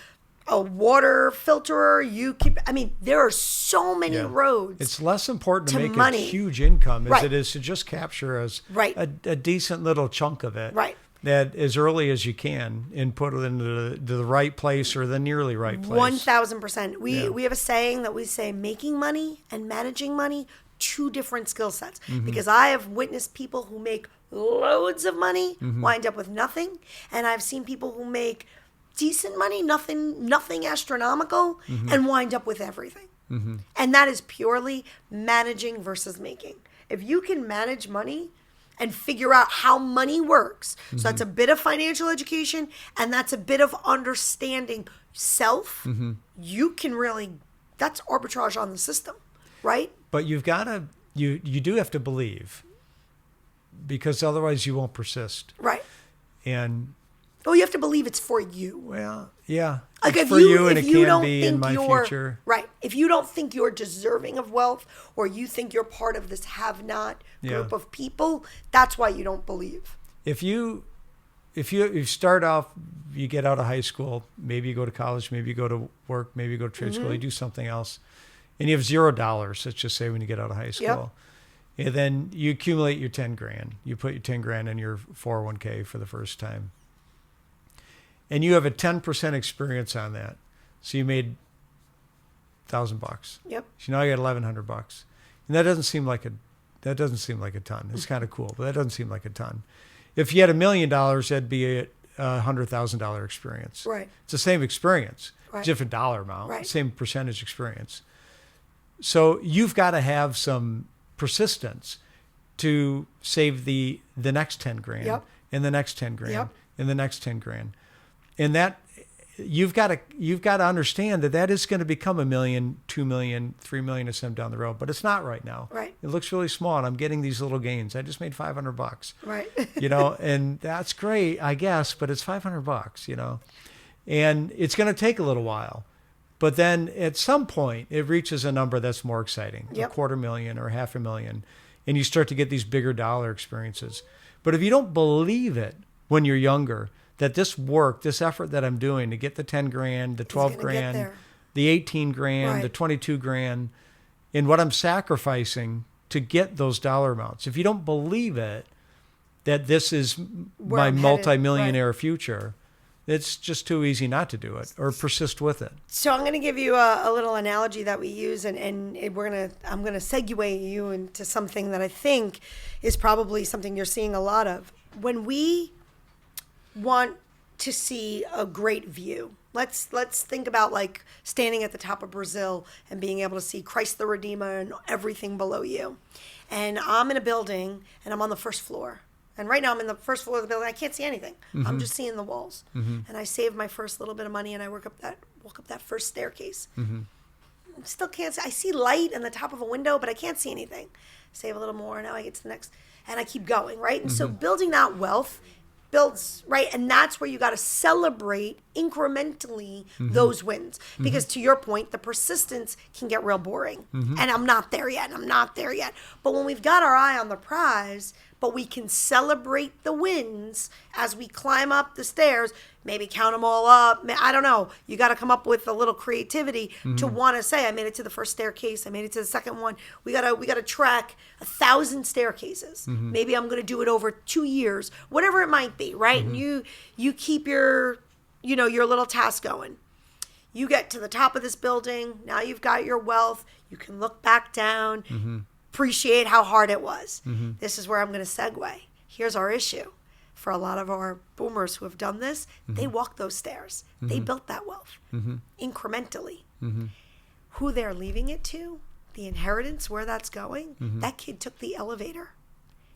water filterer. There are so many roads. It's less important to make money. A huge income as it is to just capture a decent little chunk of it. Right. That as early as you can and put it into the right place or the nearly right place. 1,000%. We have a saying that we say making money and managing money, two different skill sets. Because I have witnessed people who make loads of money wind up with nothing. And I've seen people who make decent money, nothing astronomical, and wind up with everything. And that is purely managing versus making. If you can manage money and figure out how money works, so that's a bit of financial education and that's a bit of understanding self, you can really, that's arbitrage on the system, right? But you've got to, you do have to believe, because otherwise you won't persist. Right. And well, you have to believe it's for you. Well, yeah. It's for you, and it can be in my future. Right. If you don't think you're deserving of wealth, or you think you're part of this have-not group of people, that's why you don't believe. If you if you start off, you get out of high school, maybe you go to college, maybe you go to work, maybe you go to trade school, you do something else, and you have $0, let's just say, when you get out of high school. And then you accumulate your 10 grand. You put your 10 grand in your 401k for the first time. And you have a 10% experience on that. So you made $1,000. Yep. So now you got $1,100. And that doesn't seem like a ton. It's kind of cool, but that doesn't seem like a ton. If you had $1 million, that'd be a $100,000 experience. Right. It's the same experience, Right. different dollar amount, Right. same percentage experience. So you've got to have some persistence to save the next 10 grand Yep. and the next 10 grand Yep. and the next 10 grand. And that you've got to understand that is going to become $1 million, $2 million, $3 million some down the road, but it's not right now. Right. It looks really small, and I'm getting these little gains. I just made $500, Right. and that's great, I guess, but it's $500, and it's going to take a little while. But then at some point, it reaches a number that's more exciting, Yep. $250,000 or $500,000, and you start to get these bigger dollar experiences. But if you don't believe it when you're younger, that this work, this effort that I'm doing to get the 10 grand, the 12 gonna get grand, there. the 18 grand, Right. the 22 grand, and what I'm sacrificing to get those dollar amounts. If you don't believe it, that this is Where my I'm headed, multimillionaire future, it's just too easy not to do it or persist with it. So I'm going to give you a little analogy that we use, and I'm going to segue you into something that I think is probably something you're seeing a lot of. When we want to see a great view, let's think about like standing at the top of Brazil and being able to see Christ the Redeemer and everything below you. And I'm in a building and I'm on the first floor. And right now I'm in the first floor of the building. I can't see anything. I'm just seeing the walls. And I saved my first little bit of money and I walk up that first staircase. Still can't see. I see light in the top of a window, but I can't see anything. Save a little more. Now I get to the next, and I keep going, right? And so building that wealth builds, right? And that's where you got to celebrate incrementally those wins. Because to your point, the persistence can get real boring. And I'm not there yet. But when we've got our eye on the prize, but we can celebrate the wins as we climb up the stairs, maybe count them all up. I don't know. You got to come up with a little creativity to want to say, I made it to the first staircase. I made it to the second one. We got to track 1,000 staircases. Maybe I'm going to do it over 2 years, whatever it might be, right? And you keep your little task going. You get to the top of this building. Now you've got your wealth. You can look back down, appreciate how hard it was. This is where I'm going to segue. Here's our issue. For a lot of our boomers who have done this, they walked those stairs. They built that wealth incrementally. Who they're leaving it to, the inheritance, where that's going, that kid took the elevator.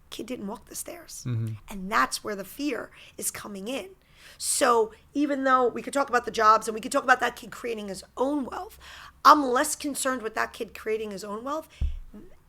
Kid didn't walk the stairs. And that's where the fear is coming in. So even though we could talk about the jobs and we could talk about that kid creating his own wealth, I'm less concerned with that kid creating his own wealth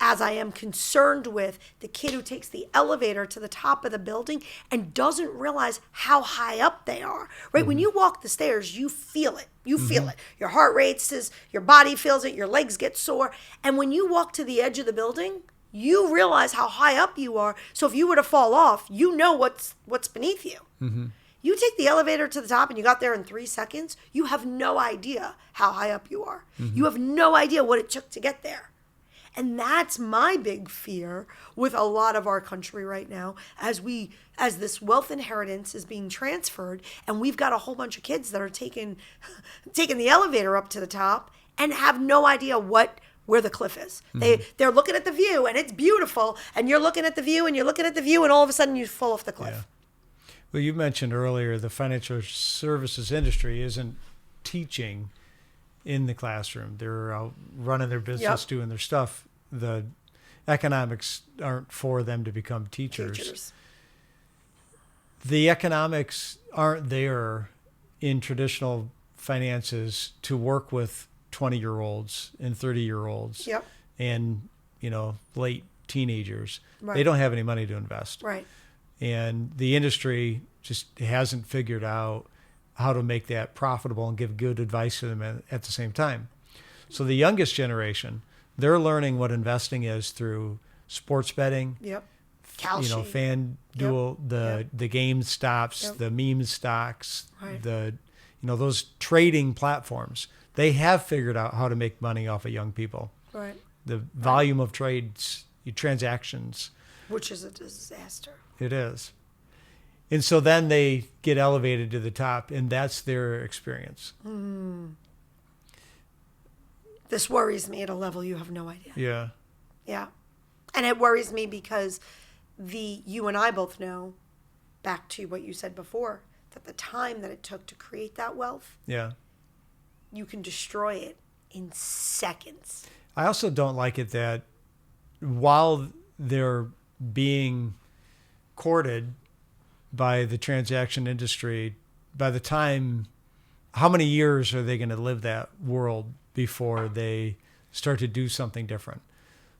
as I am concerned with the kid who takes the elevator to the top of the building and doesn't realize how high up they are, right? When you walk the stairs, you feel it. You feel it. Your heart races, your body feels it, your legs get sore. And when you walk to the edge of the building, you realize how high up you are. So if you were to fall off, you know what's beneath you. You take the elevator to the top and you got there in 3 seconds, you have no idea how high up you are. You have no idea what it took to get there. And that's my big fear with a lot of our country right now as this wealth inheritance is being transferred and we've got a whole bunch of kids that are taking the elevator up to the top and have no idea where the cliff is. They're looking at the view and it's beautiful and you're looking at the view and you're looking at the view and all of a sudden you fall off the cliff. Yeah. Well, you mentioned earlier the financial services industry isn't teaching in the classroom. They're out running their business, doing their stuff. The economics aren't for them to become teachers. The economics aren't there in traditional finances to work with 20-year-olds and 30-year-olds and, late teenagers. Right. They don't have any money to invest. Right. And the industry just hasn't figured out how to make that profitable and give good advice to them at the same time. So the youngest generation, they're learning what investing is through sports betting, Kalshi. FanDuel, the GameStops, the meme stocks, Right. Those trading platforms. They have figured out how to make money off of young people. Right. The volume of trades, transactions. Which is a disaster. It is. And so then they get elevated to the top, and that's their experience. This worries me at a level you have no idea. Yeah. Yeah. And it worries me because you and I both know, back to what you said before, that the time that it took to create that wealth, Yeah. you can destroy it in seconds. I also don't like it that while they're being courted by the transaction industry, by the time, how many years are they going to live that world before they start to do something different?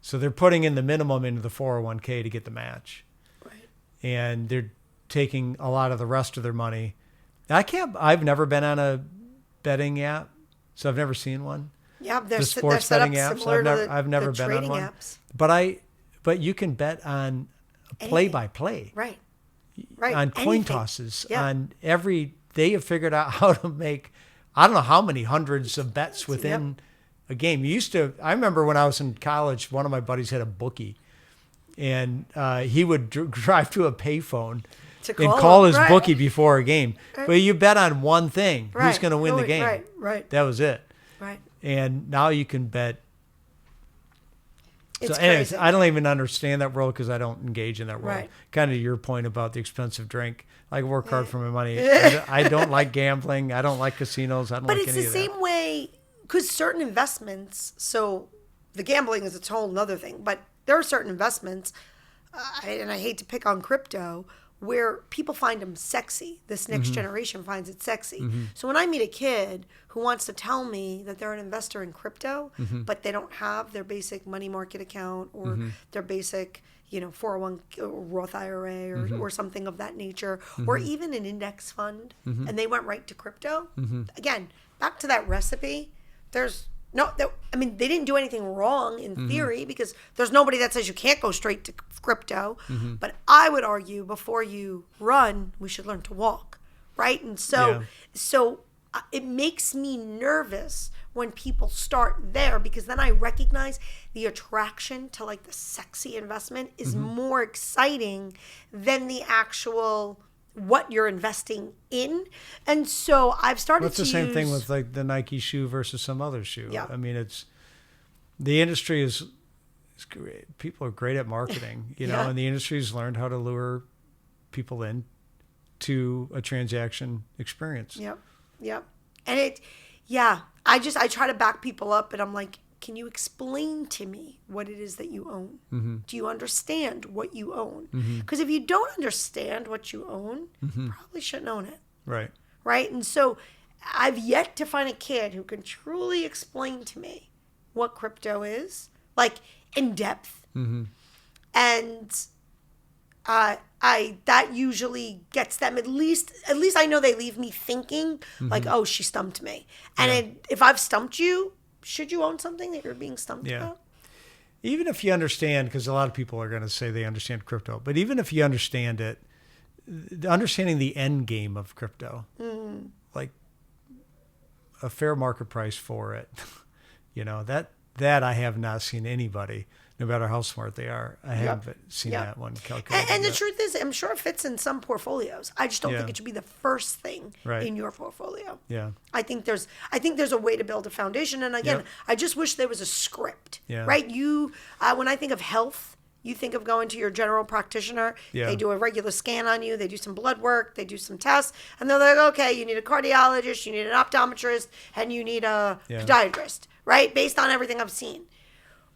So they're putting in the minimum into the 401k to get the match. Right. And they're taking a lot of the rest of their money. I've never been on a betting app, so I've never seen one. Yeah, The they're sports set up betting apps. similar to I've never the been on trading one. apps. But you can bet on play by play. Right. Right. On coin Anything. tosses, Yeah. they have figured out how to make, I don't know how many hundreds of bets within a game. I remember when I was in college, one of my buddies had a bookie, and he would drive to a payphone To and call call him. his Right. bookie before a game. Right. But you bet on one thing, who's Right. going to win the game. Right. Right. That was it. Right. And now you can bet. It's So anyways, crazy. I don't even understand that world because I don't engage in that world. Right. Kind of your point about the expensive drink. I work hard for my money. I don't like gambling. I don't like casinos. I don't But like it's any the of that. same way, because certain investments, so the gambling is its whole nother thing, but there are certain investments, and I hate to pick on crypto, where people find them sexy. This next Mm-hmm. generation finds it sexy. So when I meet a kid who wants to tell me that they're an investor in crypto, Mm-hmm. but they don't have their basic money market account or their basic 401 or Roth IRA Mm-hmm. or something of that nature, or even an index fund, Mm-hmm. and they went right to crypto. Again, back to that recipe, they didn't do anything wrong in theory because there's nobody that says you can't go straight to crypto. But I would argue before you run, we should learn to walk, right? And so it makes me nervous when people start there, because then I recognize the attraction to like the sexy investment is more exciting than the actual what you're investing in. And so I've started That's to the same use, thing with like the Nike shoe versus some other shoe. Yeah. I mean, the industry is great. People are great at marketing, Yeah. and the industry's learned how to lure people in to a transaction experience. Yep. And I try to back people up, and I'm like, can you explain to me what it is that you own? Do you understand what you own? Because if you don't understand what you own, you probably shouldn't own it. Right. Right? And so I've yet to find a kid who can truly explain to me what crypto is, like in depth. And that usually gets them at least I know they leave me thinking like, oh, she stumped me. And if I've stumped you, should you own something that you're being stumped about? Even if you understand, because a lot of people are going to say they understand crypto, but even if you understand it, understanding the end game of crypto, like a fair market price for it, that I have not seen anybody, no matter how smart they are, I haven't seen that one calculated. And the yet. truth is, I'm sure it fits in some portfolios. I just don't Yeah. think it should be the first thing Right. in your portfolio. Yeah. I think there's a way to build a foundation. And again, Yep. I just wish there was a script, Yeah. right? When I think of health, you think of going to your general practitioner. Yeah. They do a regular scan on you. They do some blood work. They do some tests. And they're like, okay, you need a cardiologist, you need an optometrist, and you need a podiatrist, right? Based on everything I've seen.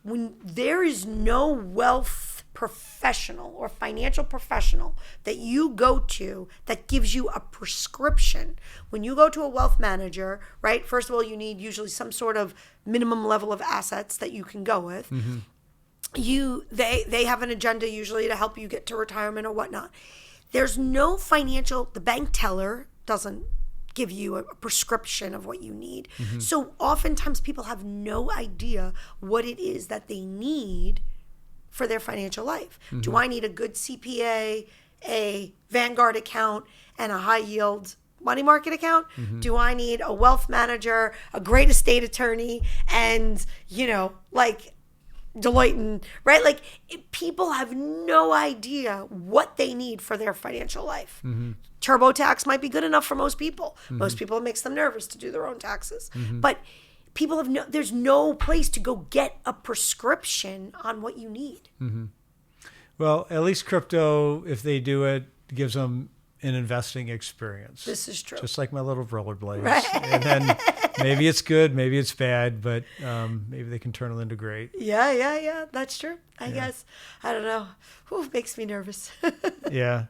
When there is no wealth professional or financial professional that you go to that gives you a prescription. When you go to a wealth manager, right? First of all, you need usually some sort of minimum level of assets that you can go with. They have an agenda usually to help you get to retirement or whatnot. There's no the bank teller doesn't give you a prescription of what you need. So oftentimes people have no idea what it is that they need for their financial life? Do I need a good CPA, a Vanguard account, and a high yield money market account? Do I need a wealth manager, a great estate attorney, and, like Deloitte and, right? Like, people have no idea what they need for their financial life. TurboTax might be good enough for most people. Most people, it makes them nervous to do their own taxes. But people there's no place to go get a prescription on what you need. Well, at least crypto, if they do it, gives them an investing experience. This is true. Just like my little rollerblades. Right. And then maybe it's good, maybe it's bad, but maybe they can turn it into great. Yeah. That's true. I guess. I don't know. Whew, makes me nervous. Yeah.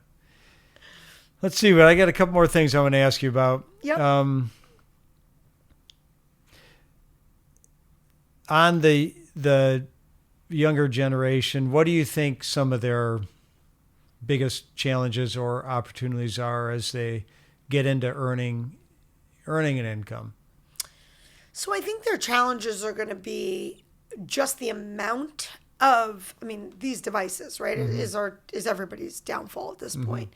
Let's see. But I got a couple more things I want to ask you about. Yep. On the younger generation, what do you think some of their biggest challenges or opportunities are as they get into earning an income? So I think their challenges are going to be just the amount of, these devices, right, is everybody's downfall at this point.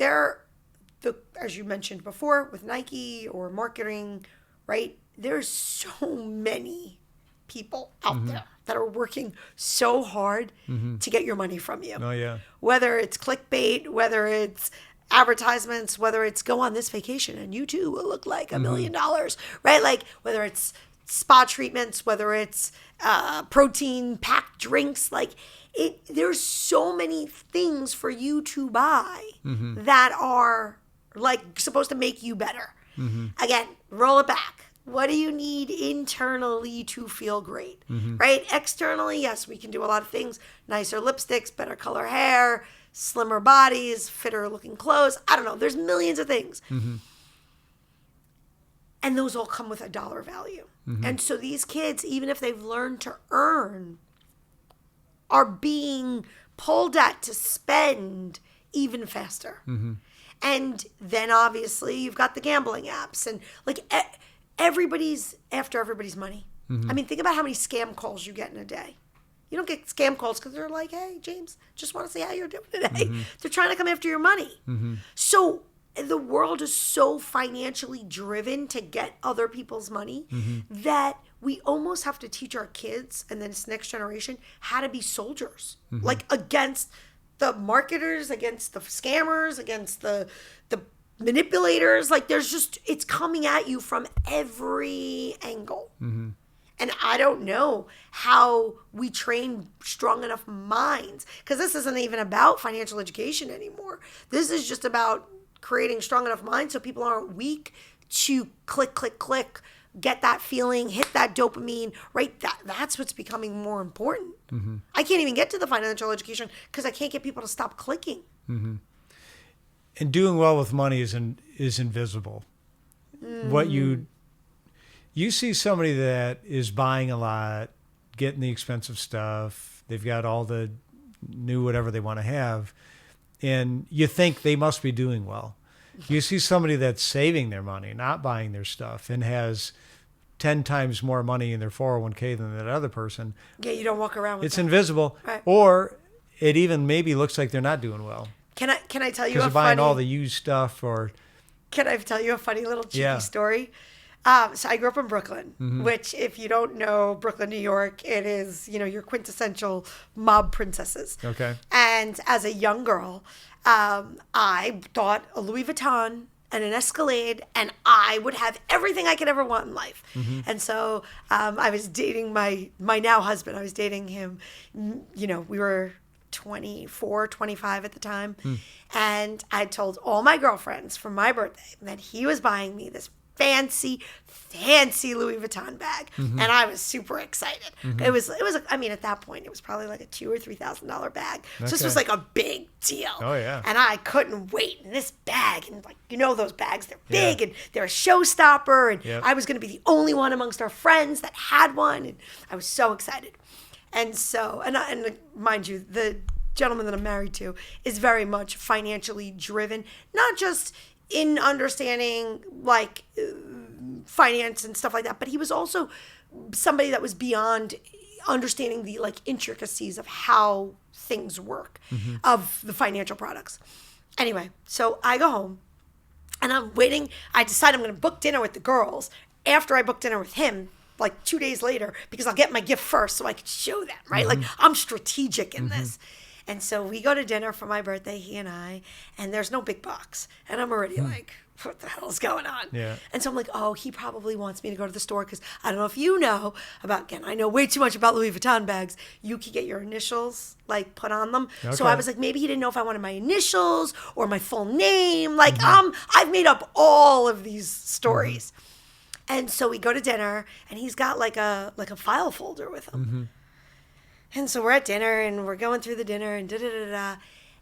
As you mentioned before, with Nike or marketing, right, there's so many people out there that are working so hard to get your money from you. Oh, yeah. Whether it's clickbait, whether it's advertisements, whether it's go on this vacation and you too will look like $1 million, right? Like, whether it's spa treatments, whether it's protein packed drinks, like there's so many things for you to buy that are like supposed to make you better. Again, roll it back. What do you need internally to feel great, right? Externally, yes, we can do a lot of things. Nicer lipsticks, better color hair, slimmer bodies, fitter looking clothes. I don't know. There's millions of things. And those all come with a dollar value. And so these kids, even if they've learned to earn, are being pulled at to spend even faster. And then obviously you've got the gambling apps and like everybody's after everybody's money. Think about how many scam calls you get in a day. You don't get scam calls because they're like, hey, James, just want to see how you're doing today. They're trying to come after your money. So the world is so financially driven to get other people's money that we almost have to teach our kids and then this next generation how to be soldiers, like against the marketers, against the scammers, against the manipulators. Like it's coming at you from every angle. And I don't know how we train strong enough minds, because this isn't even about financial education anymore. This is just about creating strong enough minds so people aren't weak to click, get that feeling, hit that dopamine, right? That's what's becoming more important. I can't even get to the financial education because I can't get people to stop clicking. And doing well with money is invisible. What you see somebody that is buying a lot, getting the expensive stuff, they've got all the new whatever they want to have, and you think they must be doing well. You see somebody that's saving their money, not buying their stuff, and has 10 times more money in their 401k than that other person. Yeah, you don't walk around with It's that. invisible. Right. Or it even maybe looks like they're not doing well. Can I tell you Because a they're buying funny... all the used stuff or... Can I tell you a funny little cheeky Yeah. story? So I grew up in Brooklyn, which if you don't know Brooklyn, New York, it is, your quintessential mob princesses. Okay. And as a young girl, I thought a Louis Vuitton and an Escalade, and I would have everything I could ever want in life. And so I was dating my now husband. I was dating him. We were 24, 25 at the time. And I told all my girlfriends for my birthday that he was buying me this fancy Louis Vuitton bag, and I was super excited. It was. At that point, it was probably like a $2,000 or $3,000 bag. So this was like a big deal. Oh, yeah. And I couldn't wait. And this bag, and like those bags, they're big and they're a showstopper. And Yep. I was going to be the only one amongst our friends that had one, and I was so excited. And so, and mind you, the gentleman that I'm married to is very much financially driven, not just in understanding like finance and stuff like that, but he was also somebody that was beyond understanding the like intricacies of how things work of the financial products. Anyway, so I go home and I'm waiting. I decide I'm going to book dinner with the girls after I book dinner with him, like 2 days later, because I'll get my gift first so I can show them, right? Like I'm strategic in this. And so we go to dinner for my birthday, he and I, and there's no big box. And I'm already like, what the hell is going on? Yeah. And so I'm like, oh, he probably wants me to go to the store because I don't know if you know about, again, I know way too much about Louis Vuitton bags. You can get your initials like put on them. So I was like, maybe he didn't know if I wanted my initials or my full name. Like, I've made up all of these stories. And so we go to dinner and he's got like a file folder with him. And so we're at dinner and we're going through the dinner and da-da-da-da.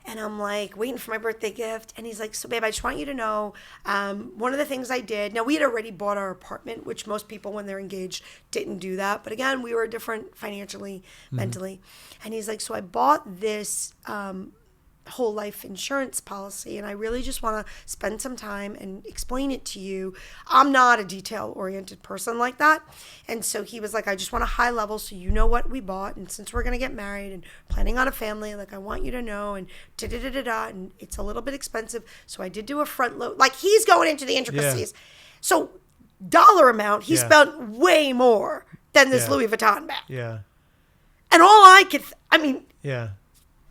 And I'm like waiting for my birthday gift. And he's like, so babe, I just want you to know, one of the things I did, now we had already bought our apartment, which most people when they're engaged didn't do that. But again, we were different financially, mentally. And he's like, so I bought this whole life insurance policy and I really just want to spend some time and explain it to you. I'm not a detail oriented person like that. And so he was like, I just want a high level so you know what we bought, and since we're going to get married and planning on a family, like I want you to know, and da-da-da-da-da, and it's a little bit expensive, so I did do a front load. Like he's going into the intricacies. So dollar amount, he spent way more than this Louis Vuitton bag. Yeah. And all I could, Yeah.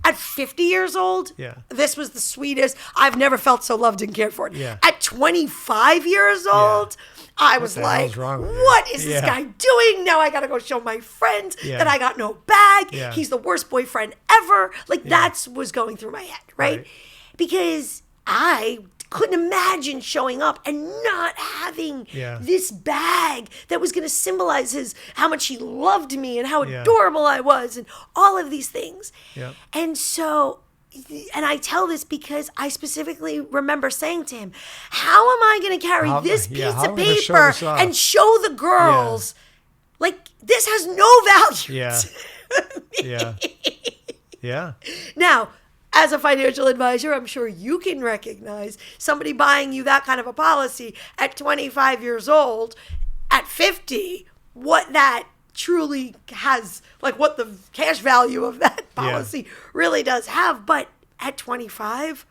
at 50 years old, this was the sweetest. I've never felt so loved and cared for. Yeah. At 25 years old, I was the hell's like, wrong with you? what is this guy doing? Now I got to go show my friends that I got no bag. Yeah. He's the worst boyfriend ever. Like that's was going through my head, right? Because I couldn't imagine showing up and not having this bag that was going to symbolize how much he loved me and how adorable I was and all of these things. Yeah. And so, and I tell this because I specifically remember saying to him, how am I going to carry this piece of paper and show the girls, like, this has no value Yeah. to me. Yeah. Now, as a financial advisor, I'm sure you can recognize somebody buying you that kind of a policy at 25 years old, at 50, what that truly has, like what the cash value of that policy really does have. But at 25,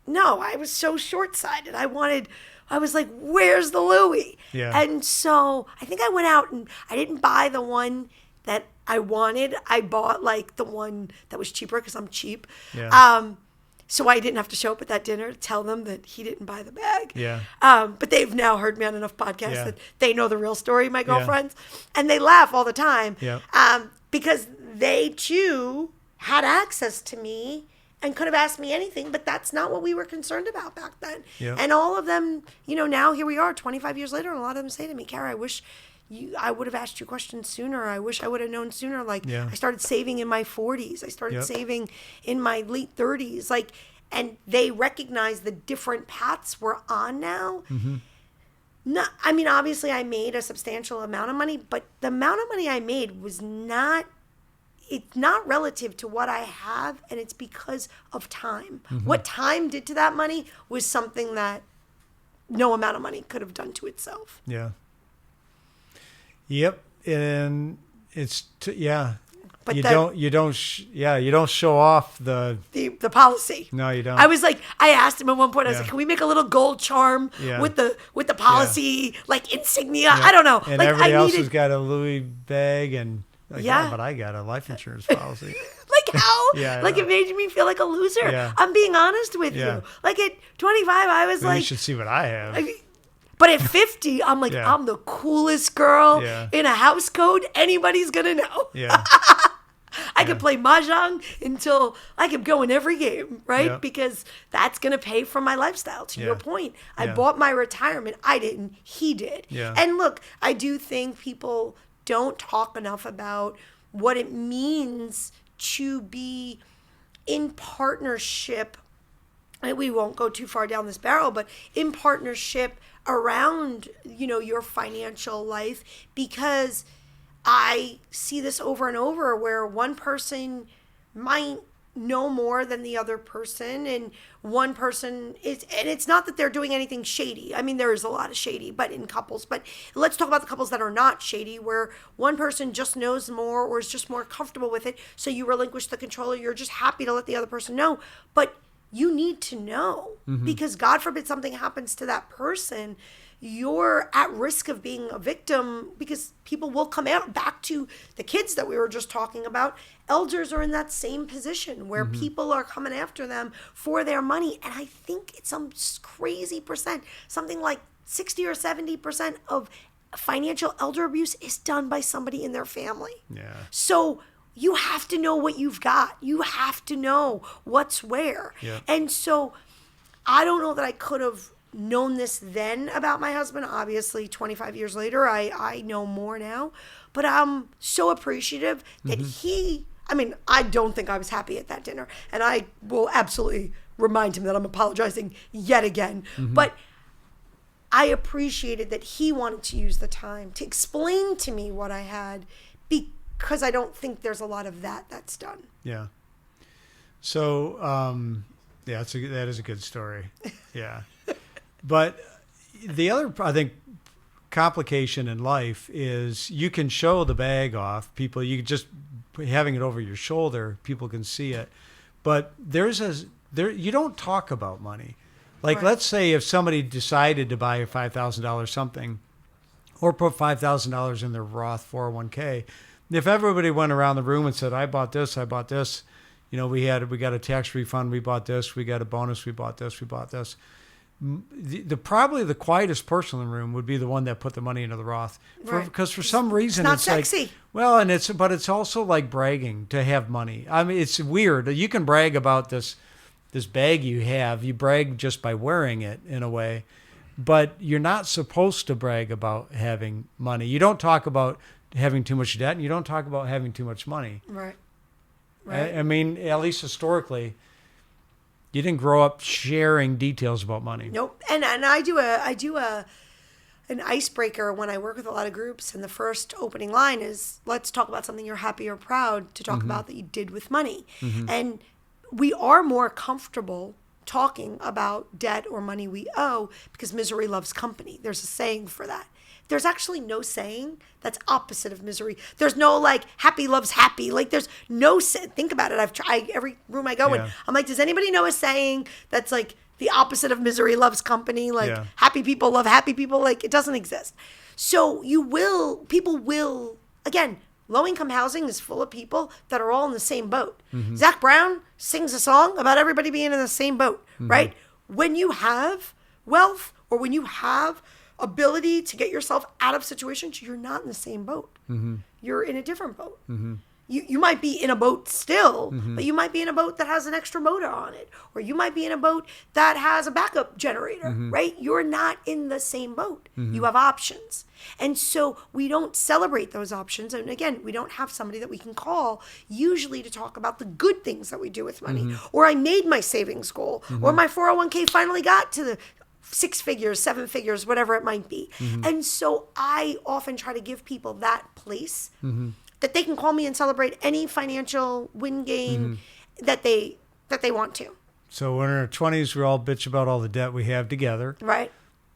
no, I was so short-sighted. I was like, where's the Louis? Yeah. And so I think I went out and I didn't buy the one that I wanted. I bought like the one that was cheaper because I'm cheap. Yeah. So I didn't have to show up at that dinner to tell them that he didn't buy the bag. Yeah. But they've now heard me on enough podcasts that they know the real story, my girlfriends. And they laugh all the time. Yeah. Because they too had access to me and could have asked me anything, but that's not what we were concerned about back then. Yeah. And all of them, now here we are 25 years later, and a lot of them say to me, Cara, I wish I would have asked you questions sooner. I wish I would have known sooner. Like I started saving in my 40s. I started saving in my late 30s. Like, and they recognize the different paths we're on now. Not, obviously I made a substantial amount of money, but the amount of money I made was it's not relative to what I have, and it's because of time. What time did to that money was something that no amount of money could have done to itself. Yeah. Yep, and it's but you don't show off the policy. No, you don't. I was like, I asked him at one point. I was like, can we make a little gold charm with the policy like insignia? I don't know. And like, everybody else has got a Louis bag and but I got a life insurance policy. Like how? Like it made me feel like a loser. Yeah. I'm being honest with you. Like at 25, I was like, you should see what I have. But at 50, I'm like, I'm the coolest girl in a house coat anybody's going to know. Yeah. I could play Mahjong until I could go in every game, right? Yeah. Because that's going to pay for my lifestyle. To your point, I bought my retirement. I didn't. He did. Yeah. And look, I do think people don't talk enough about what it means to be in partnership. And we won't go too far down this barrel, but in partnership around, your financial life, because I see this over and over where one person might know more than the other person, and one person is, and it's not that they're doing anything shady. I mean, there is a lot of shady, but in couples, but let's talk about the couples that are not shady, where one person just knows more or is just more comfortable with it. So you relinquish the control, or you're just happy to let the other person know. But you need to know, because God forbid something happens to that person, you're at risk of being a victim, because people will come out. Back to the kids that we were just talking about, elders are in that same position where people are coming after them for their money. And I think it's some crazy percent, something like 60 or 70% of financial elder abuse is done by somebody in their family. Yeah. So you have to know what you've got. You have to know what's where. Yeah. And so I don't know that I could have known this then about my husband. Obviously, 25 years later, I know more now. But I'm so appreciative that I don't think I was happy at that dinner. And I will absolutely remind him that I'm apologizing yet again. But I appreciated that he wanted to use the time to explain to me what I had, because I don't think there's a lot of that's done. Yeah. So, yeah, that is a good story. Yeah. But the other, I think, complication in life is you can show the bag off. People, you just having it over your shoulder, people can see it. But you don't talk about money. Like, Right. let's say if somebody decided to buy a $5,000 something, or put $5,000 in their Roth 401k, if everybody went around the room and said, I bought this, you know, we got a tax refund, we bought this, we got a bonus, we bought this, we bought this. Probably the quietest person in the room would be the one that put the money into the Roth, because for some reason it's not sexy. like, well, but it's also like bragging to have money. I mean, it's weird. You can brag about this bag you have. You brag just by wearing it in a way, but you're not supposed to brag about having money. You don't talk about having too much debt, and you don't talk about having too much money. Right. I mean, at least historically, you didn't grow up sharing details about money. Nope. And I do an icebreaker when I work with a lot of groups, and the first opening line is, let's talk about something you're happy or proud to talk about that you did with money. And we are more comfortable talking about debt or money we owe because misery loves company. There's a saying for that. There's actually no saying that's opposite of misery. There's no like happy loves happy. Like there's no think about it. I've tried every room I go in. I'm like, does anybody know a saying that's like the opposite of misery loves company? Like happy people love happy people. Like it doesn't exist. So people will, again, low income housing is full of people that are all in the same boat. Zach Brown sings a song about everybody being in the same boat, right? When you have wealth, or when you have ability to get yourself out of situations, you're not in the same boat. You're in a different boat. You might be in a boat still, but you might be in a boat that has an extra motor on it, or you might be in a boat that has a backup generator, right? You're not in the same boat. You have options. And so we don't celebrate those options. And again, we don't have somebody that we can call usually to talk about the good things that we do with money, or I made my savings goal, or my 401k finally got to the 6 figures, 7 figures, whatever it might be. And so I often try to give people that place that they can call me and celebrate any financial win gain that they want to. So when we're in our 20s, we all bitch about all the debt we have together. Right.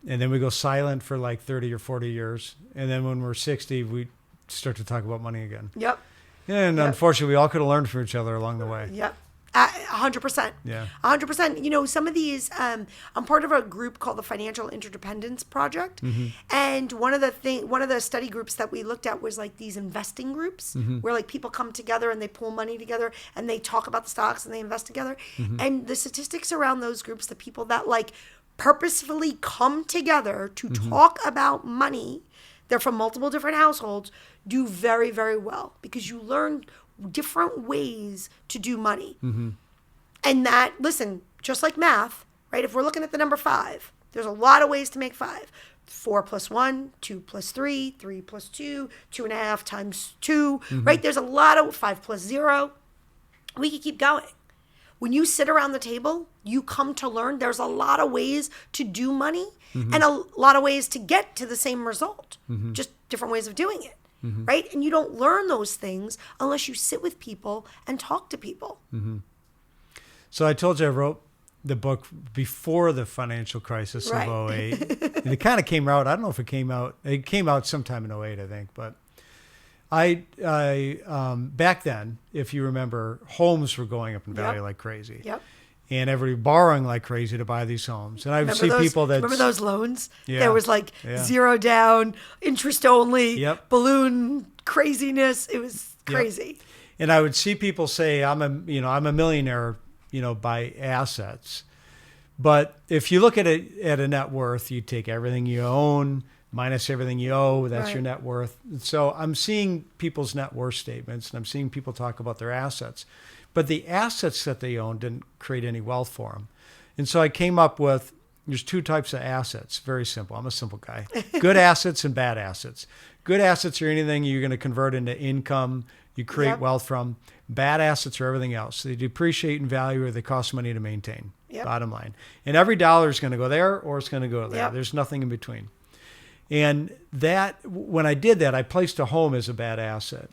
And then we go silent for like 30 or 40 years. And then when we're 60, we start to talk about money again. Yep. And unfortunately, we all could have learned from each other along the way. Yep. 100%. Yeah. 100%. You know, some of these, I'm part of a group called the Financial Interdependence Project. And one of the study groups that we looked at was like these investing groups where like people come together and they pool money together and they talk about the stocks and they invest together. And the statistics around those groups, the people that like purposefully come together to talk about money, they're from multiple different households, do very, very well because you learn different ways to do money. And that, listen, just like math, right? If we're looking at the number 5, there's a lot of ways to make 5. 4 plus 1, 2 plus 3, 3 plus 2, 2.5 times 2, right? There's a lot of 5 plus 0. We could keep going. When you sit around the table, you come to learn there's a lot of ways to do money and a lot of ways to get to the same result, just different ways of doing it. Right? And you don't learn those things unless you sit with people and talk to people. So I told you I wrote the book before the financial crisis Right. of '08. And it kind of came out. I don't know if it came out. It came out sometime in '08, I think. But I back then, if you remember, homes were going up in value Yep. like crazy. Yep. And everybody borrowing like crazy to buy these homes. And I would see people that Remember those loans? Yeah. There was like Yeah. 0 down, interest only, Yep. balloon craziness. It was Yep. crazy. And I would see people say, I'm a millionaire, by assets. But if you look at it at a net worth, you take everything you own minus everything you owe. That's Right. your net worth. So I'm seeing people's net worth statements, and I'm seeing people talk about their assets. But the assets that they own didn't create any wealth for them. And so I came up with, there's two types of assets. Very simple. I'm a simple guy. Good assets and bad assets. Good assets are anything you're going to convert into income, you create Yep. wealth from. Bad assets are everything else. They depreciate in value or they cost money to maintain. Yep. Bottom line. And every dollar is going to go there or it's going to go there. Yep. There's nothing in between. And that, when I did that, I placed a home as a bad asset.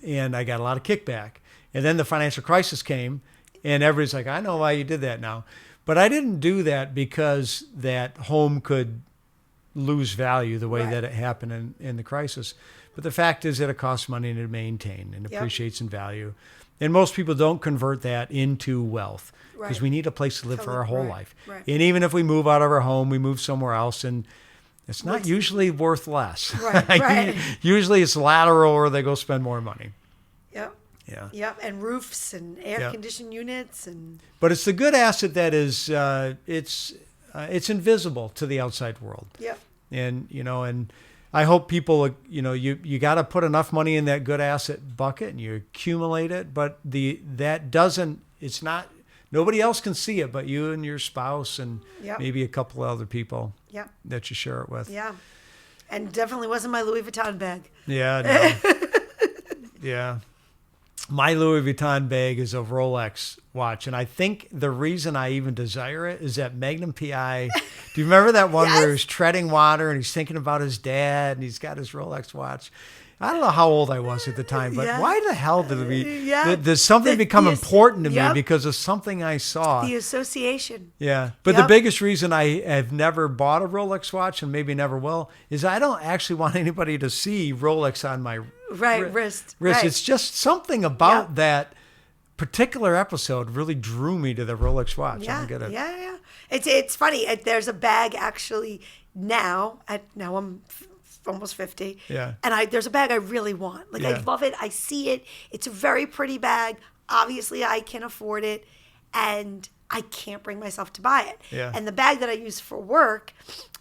And I got a lot of kickback. And then the financial crisis came, and everybody's like, I know why you did that now. But I didn't do that because that home could lose value the way Right. that it happened in the crisis. But the fact is that it costs money to maintain and Yep. appreciates in value. And most people don't convert that into wealth because Right. we need a place to live To for live, our whole right, life. right. And even if we move out of our home, we move somewhere else, and it's not What's- usually worth less. Right, right. Usually it's lateral or they go spend more money. Yep. Yeah. Yep. And roofs and air Yep. conditioned units and But it's the good asset that is it's invisible to the outside world. yep. And and I hope people you got to put enough money in that good asset bucket and you accumulate it, but it's not, nobody else can see it but you and your spouse and Yep. maybe a couple of other people Yep. that you share it with. Yeah. And definitely wasn't my Louis Vuitton bag. Yeah, no. Yeah. My Louis Vuitton bag is a Rolex watch. And I think the reason I even desire it is that Magnum PI. Do you remember that one where he was treading water and he's thinking about his dad and he's got his Rolex watch? I don't know how old I was at the time, but Yeah. why the hell did we? Yeah. Does something The- become the- important to me yep. because of something I saw? The association. Yeah. But the Yep. biggest reason I have never bought a Rolex watch and maybe never will is I don't actually want anybody to see Rolex on my Right. Wrist. wrist. Right. It's just something about Yep. that particular episode really drew me to the Rolex watch. I Yeah, don't get it. yeah. It's funny. There's a bag actually now. Now I'm almost 50. Yeah. And there's a bag I really want. Like I Yeah. love it. I see it. It's a very pretty bag. Obviously, I can afford it, and I can't bring myself to buy it. Yeah. And the bag that I use for work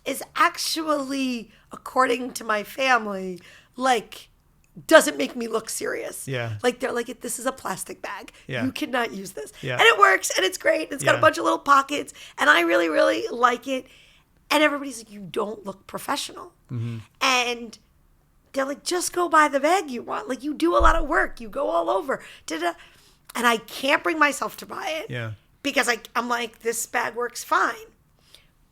is actually, according to my family, like doesn't make me look serious. Yeah. Like they're like, this is a plastic bag. Yeah. You cannot use this. Yeah. And it works and it's great. It's got Yeah. a bunch of little pockets and I really, really like it. And everybody's like, you don't look professional. Mm-hmm. And they're like, just go buy the bag you want. Like you do a lot of work. You go all over. Da-da. And I can't bring myself to buy it. Yeah. Because I'm like, this bag works fine.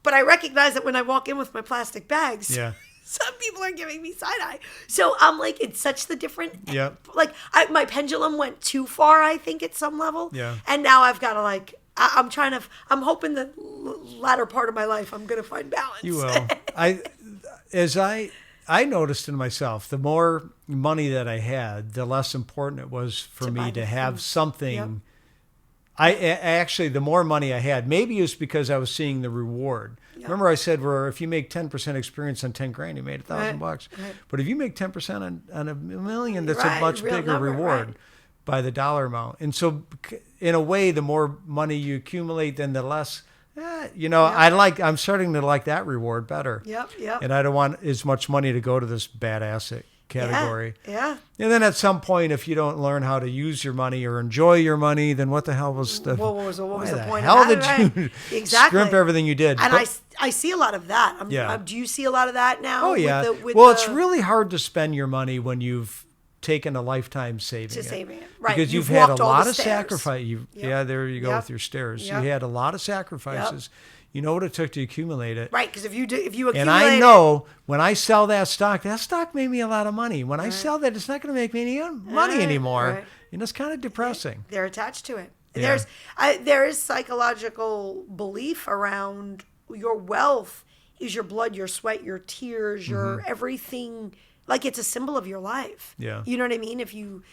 But I recognize that when I walk in with my plastic bags, Yeah. some people are giving me side eye. So I'm like, it's such the different. Yep. Like my pendulum went too far, I think, at some level. Yeah. And now I've got to like, I'm hoping the latter part of my life, I'm going to find balance. You will. I noticed in myself, the more money that I had, the less important it was for To buy me the to have things. something. Yep. I actually, the more money I had, maybe it was because I was seeing the reward. Yep. Remember I said, where if you make 10% experience on 10 grand, you made $1,000 bucks. Right. But if you make 10% on $1 million, that's Right, a much real bigger number, reward right. by the dollar amount. And so in a way, the more money you accumulate, then the less, I'm starting to like that reward better. Yep. And I don't want as much money to go to this bad asset category. Yeah. And then at some point, if you don't learn how to use your money or enjoy your money, then what the hell was the What was the why point hell of that? did Right. you Exactly. scrimp everything you did? And But- I see a lot of that. Yeah. Do you see a lot of that now? oh yeah. With It's really hard to spend your money when you've taken a lifetime saving To it. saving it. Right. Because you've You've had a walked all lot the of stairs. sacrifice. Yep. Yeah, there you go Yep. with your stairs. Yep. You had a lot of sacrifices. You know what it took to accumulate it. Right, because if you accumulate And I it- know when I sell that stock made me a lot of money. When I sell that, it's not going to make me any money Right, anymore. right. And it's kind of depressing. they're attached to it. Yeah. There is psychological belief around your wealth is your blood, your sweat, your tears, your everything. Like it's a symbol of your life. Yeah. You know what I mean? If you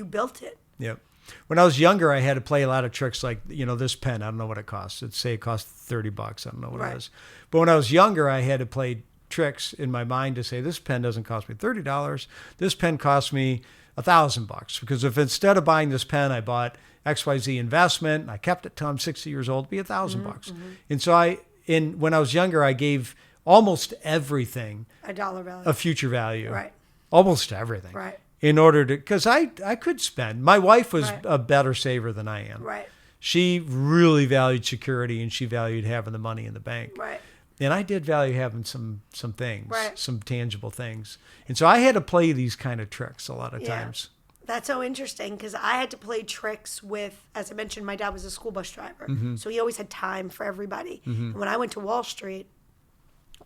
built it. Yep. When I was younger, I had to play a lot of tricks like, this pen. I don't know what it costs. It'd say it costs $30. I don't know what Right. it is. But when I was younger, I had to play tricks in my mind to say, this pen doesn't cost me $30. This pen costs me $1,000. Because if instead of buying this pen, I bought XYZ investment, and I kept it till I'm 60 years old, it'd be $1,000. And so when I was younger, I gave almost everything A dollar value. a future value. Right. Almost everything. Right. In order to, because I could spend. My wife was Right. a better saver than I am. Right. She really valued security and she valued having the money in the bank. Right. And I did value having some things, Right. some tangible things. And so I had to play these kind of tricks a lot of Yeah. times. That's so interesting because I had to play tricks with, as I mentioned, my dad was a school bus driver. Mm-hmm. So he always had time for everybody. And when I went to Wall Street,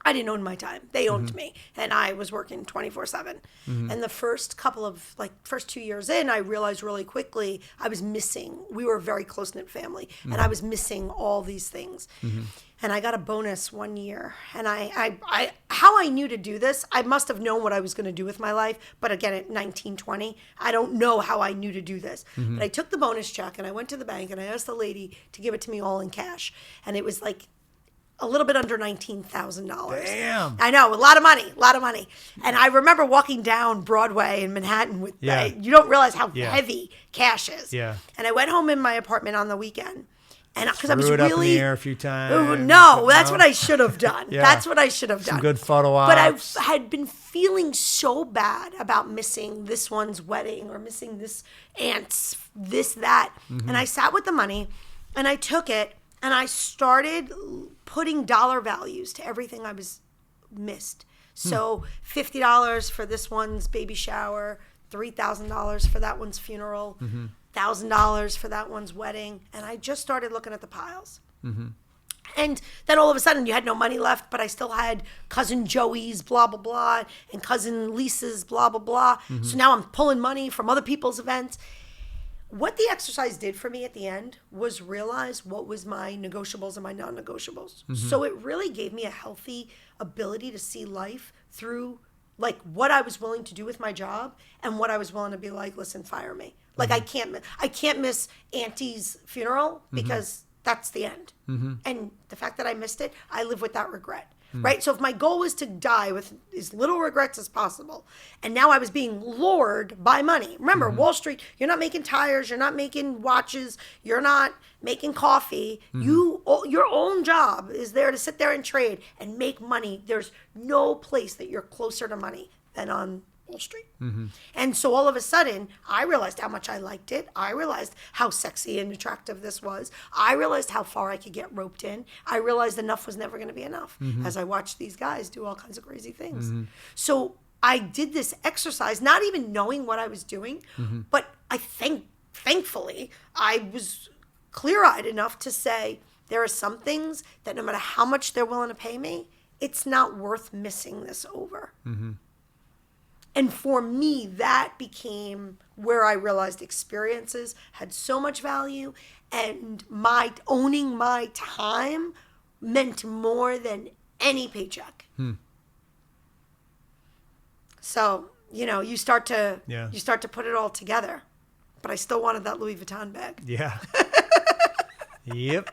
I didn't own my time. They owned Mm-hmm. me. And I was working 24/7. And the first couple of, first 2 years in, I realized really quickly I was missing. We were a very close-knit family. Mm-hmm. And I was missing all these things. And I got a bonus one year. And how I knew to do this, I must have known what I was going to do with my life. But again, at 19, 20, I don't know how I knew to do this. But I took the bonus check and I went to the bank and I asked the lady to give it to me all in cash. And it was like a little bit under $19,000. Damn. I know, a lot of money. And I remember walking down Broadway in Manhattan with Yeah. you don't realize how Yeah. heavy cash is. Yeah. And I went home in my apartment on the weekend. And because I was Threw it really up in the air a few times. Oh, no, that's what I should have done. Yeah. That's what I should have done. Some good photo But ops. I had been feeling so bad about missing this one's wedding or missing this aunt's this, that. Mm-hmm. And I sat with the money and I took it and I started putting dollar values to everything I was missed. So $50 for this one's baby shower, $3,000 for that one's funeral, $1,000 for that one's wedding. And I just started looking at the piles. And then all of a sudden you had no money left, but I still had cousin Joey's blah, blah, blah, and cousin Lisa's blah, blah, blah. So now I'm pulling money from other people's events. What the exercise did for me at the end was realize what was my negotiables and my non-negotiables. So it really gave me a healthy ability to see life through like what I was willing to do with my job and what I was willing to be like, listen, fire me. Like I can't miss Auntie's funeral because that's the end. And the fact that I missed it, I live with that regret. Right? So if my goal was to die with as little regrets as possible, and now I was being lured by money. Remember, Wall Street, you're not making tires, you're not making watches, you're not making coffee. Your own job is there to sit there and trade and make money. There's no place that you're closer to money than on Wall Street. And so all of a sudden, I realized how much I liked it. I realized how sexy and attractive this was. I realized how far I could get roped in. I realized enough was never going to be enough as I watched these guys do all kinds of crazy things. So I did this exercise, not even knowing what I was doing, but I think, thankfully, I was clear-eyed enough to say, there are some things that no matter how much they're willing to pay me, it's not worth missing this over. And for me, that became where I realized experiences had so much value, and owning my time meant more than any paycheck. So, you start to put it all together. But I still wanted that Louis Vuitton bag. Yeah. Yep.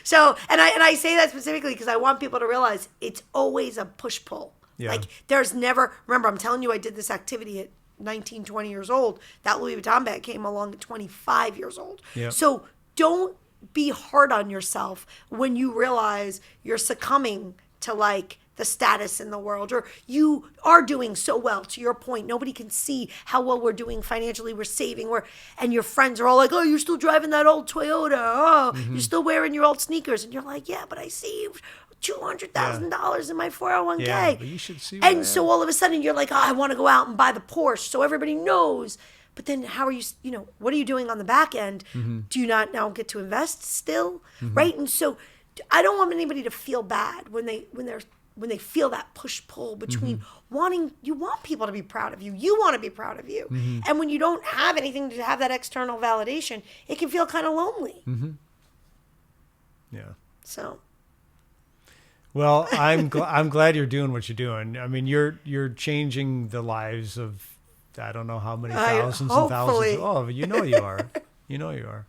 So, and I say that specifically because I want people to realize it's always a push-pull. Yeah. Like, there's never, remember, I'm telling you, I did this activity at 19, 20 years old. That Louis Vuitton bag came along at 25 years old. Yeah. So don't be hard on yourself when you realize you're succumbing to like the status in the world, or you are doing so well. To your point, nobody can see how well we're doing financially. We're saving. And your friends are all like, "Oh, you're still driving that old Toyota. Oh, you're still wearing your old sneakers." And you're like, "Yeah, but I saved $200,000 in my 401k." Yeah, but you should see what And I so have. all of a sudden you're like, "Oh, I want to go out and buy the Porsche so everybody knows." But then how are you, what are you doing on the back end? Do you not now get to invest still? Right? And so I don't want anybody to feel bad when they're when they feel that push-pull between you want people to be proud of you. You want to be proud of you. And when you don't have anything to have that external validation, it can feel kind of lonely. Yeah. So. Well, I'm glad you're doing what you're doing. I mean, you're changing the lives of, I don't know how many thousands and thousands. Oh, you know you are. You know you are.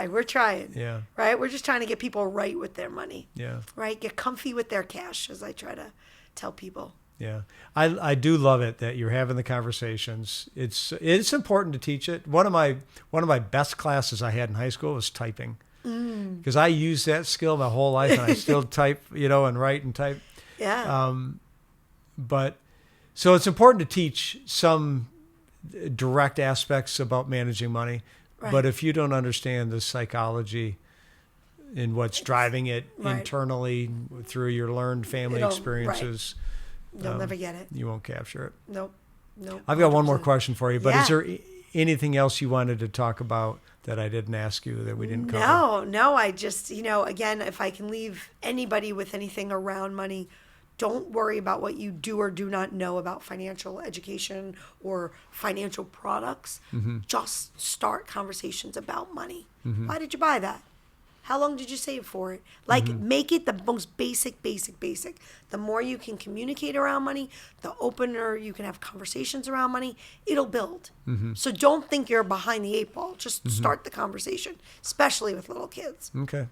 We're trying. Yeah. Right? We're just trying to get people right with their money. Yeah. Right? Get comfy with their cash, as I try to tell people. Yeah. I do love it that you're having the conversations. It's important to teach it. One of my best classes I had in high school was typing. Because I used that skill my whole life, and I still type, and write and type. Yeah. But so it's important to teach some direct aspects about managing money. Right. But if you don't understand the psychology and what's driving it internally through your learned family experiences, you'll never get it. You won't capture it. Nope. I've got one more question for you, but Yeah. is there anything else you wanted to talk about that I didn't ask you that we didn't cover? No. I just, again, if I can leave anybody with anything around money, don't worry about what you do or do not know about financial education or financial products. Just start conversations about money. Why did you buy that? How long did you save for it? Make it the most basic. The more you can communicate around money, the opener you can have conversations around money, it'll build. So don't think you're behind the eight ball. Just start the conversation, especially with little kids. Okay.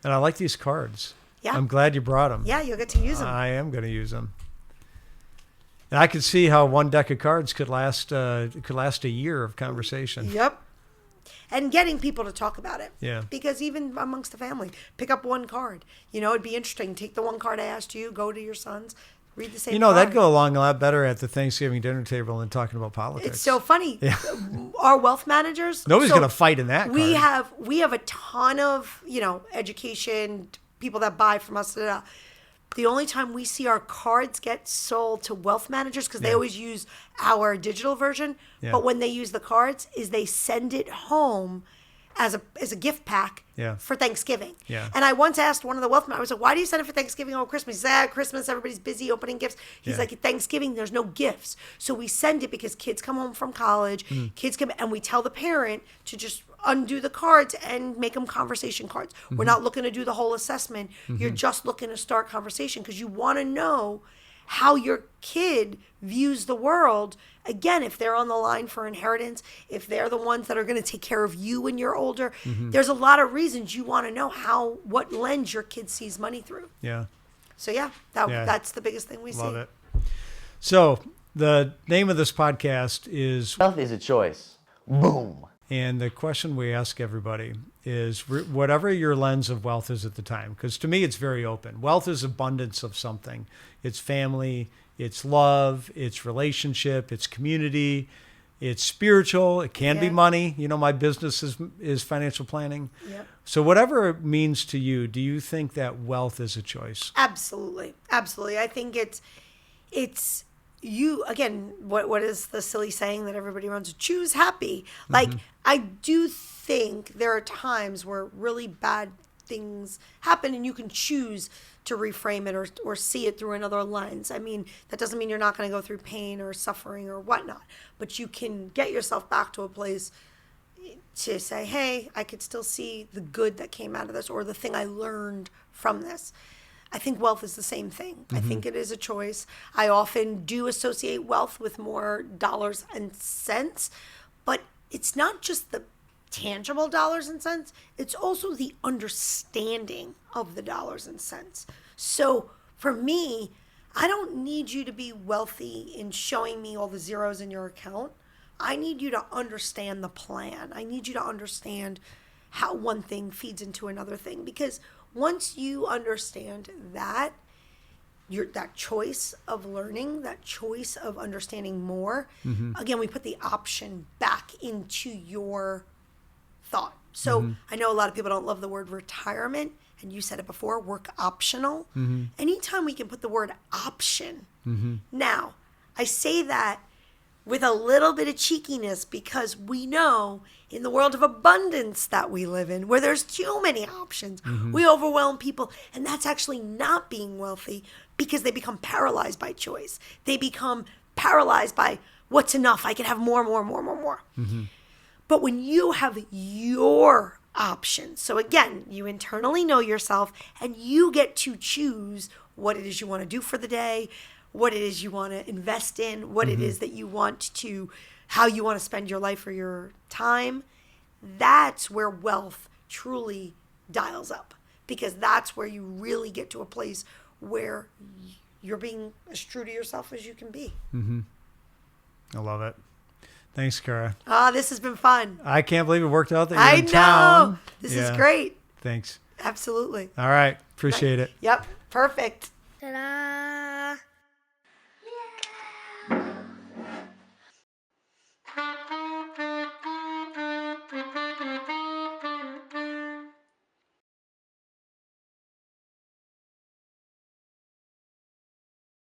And I like these cards. Yeah. I'm glad you brought them. Yeah, you'll get to use them. I am going to use them. And I could see how one deck of cards could last a year of conversation. Yep. And getting people to talk about it. Yeah. Because even amongst the family, pick up one card. It'd be interesting. Take the one card I asked you, go to your sons, read the same card. That'd go along a lot better at the Thanksgiving dinner table than talking about politics. It's so funny. Yeah. Our wealth managers. Nobody's going to fight in that We card. we have a ton of, education, people that buy from us. The only time we see our cards get sold to wealth managers, because they always use our digital version, but when they use the cards, is they send it home as a gift pack for Thanksgiving. Yeah. And I once asked one of the wealth managers, I was like, why do you send it for Thanksgiving or Christmas? He said, Christmas, everybody's busy opening gifts. He's like, at Thanksgiving, there's no gifts. So we send it because kids come home from college, kids come, and we tell the parent to just undo the cards and make them conversation cards. We're not looking to do the whole assessment. You're just looking to start conversation because you want to know how your kid views the world. Again, if they're on the line for inheritance, if they're the ones that are going to take care of you when you're older, there's a lot of reasons you want to know what lens your kid sees money through. Yeah. So that's the biggest thing we see. Love it. So the name of this podcast is Wealth is a choice. Boom. And the question we ask everybody is whatever your lens of wealth is at the time, because to me, it's very open. Wealth is abundance of something. It's family, it's love, it's relationship, it's community, it's spiritual. It can be money. My business is financial planning. Yep. So whatever it means to you, do you think that wealth is a choice? Absolutely. I think it's you, again, what is the silly saying that everybody runs? Choose happy. I do think there are times where really bad things happen and you can choose to reframe it or see it through another lens. I mean, that doesn't mean you're not going to go through pain or suffering or whatnot, but you can get yourself back to a place to say, hey, I could still see the good that came out of this or the thing I learned from this. I think wealth is the same thing. I think it is a choice. I often do associate wealth with more dollars and cents, but it's not just the tangible dollars and cents. It's also the understanding of the dollars and cents. So for me, I don't need you to be wealthy in showing me all the zeros in your account. I need you to understand the plan. I need you to understand how one thing feeds into another thing, because once you understand that, that choice of learning, that choice of understanding more, again, we put the option back into your thought. So I know a lot of people don't love the word retirement, and you said it before, work optional. Anytime we can put the word option. Now, I say that with a little bit of cheekiness, because we know in the world of abundance that we live in, where there's too many options, we overwhelm people. And that's actually not being wealthy, because they become paralyzed by choice. They become paralyzed by what's enough. I can have more. But when you have your options, so again, you internally know yourself and you get to choose what it is you want to do for the day, what it is you want to invest in, what it is that you want to, how you want to spend your life or your time. That's where wealth truly dials up, because that's where you really get to a place where you're being as true to yourself as you can be. I love it. Thanks, Cara. This has been fun. I can't believe it worked out that you're I in know. town. This is great. Thanks. Absolutely. All right. Appreciate it. Yep. Perfect.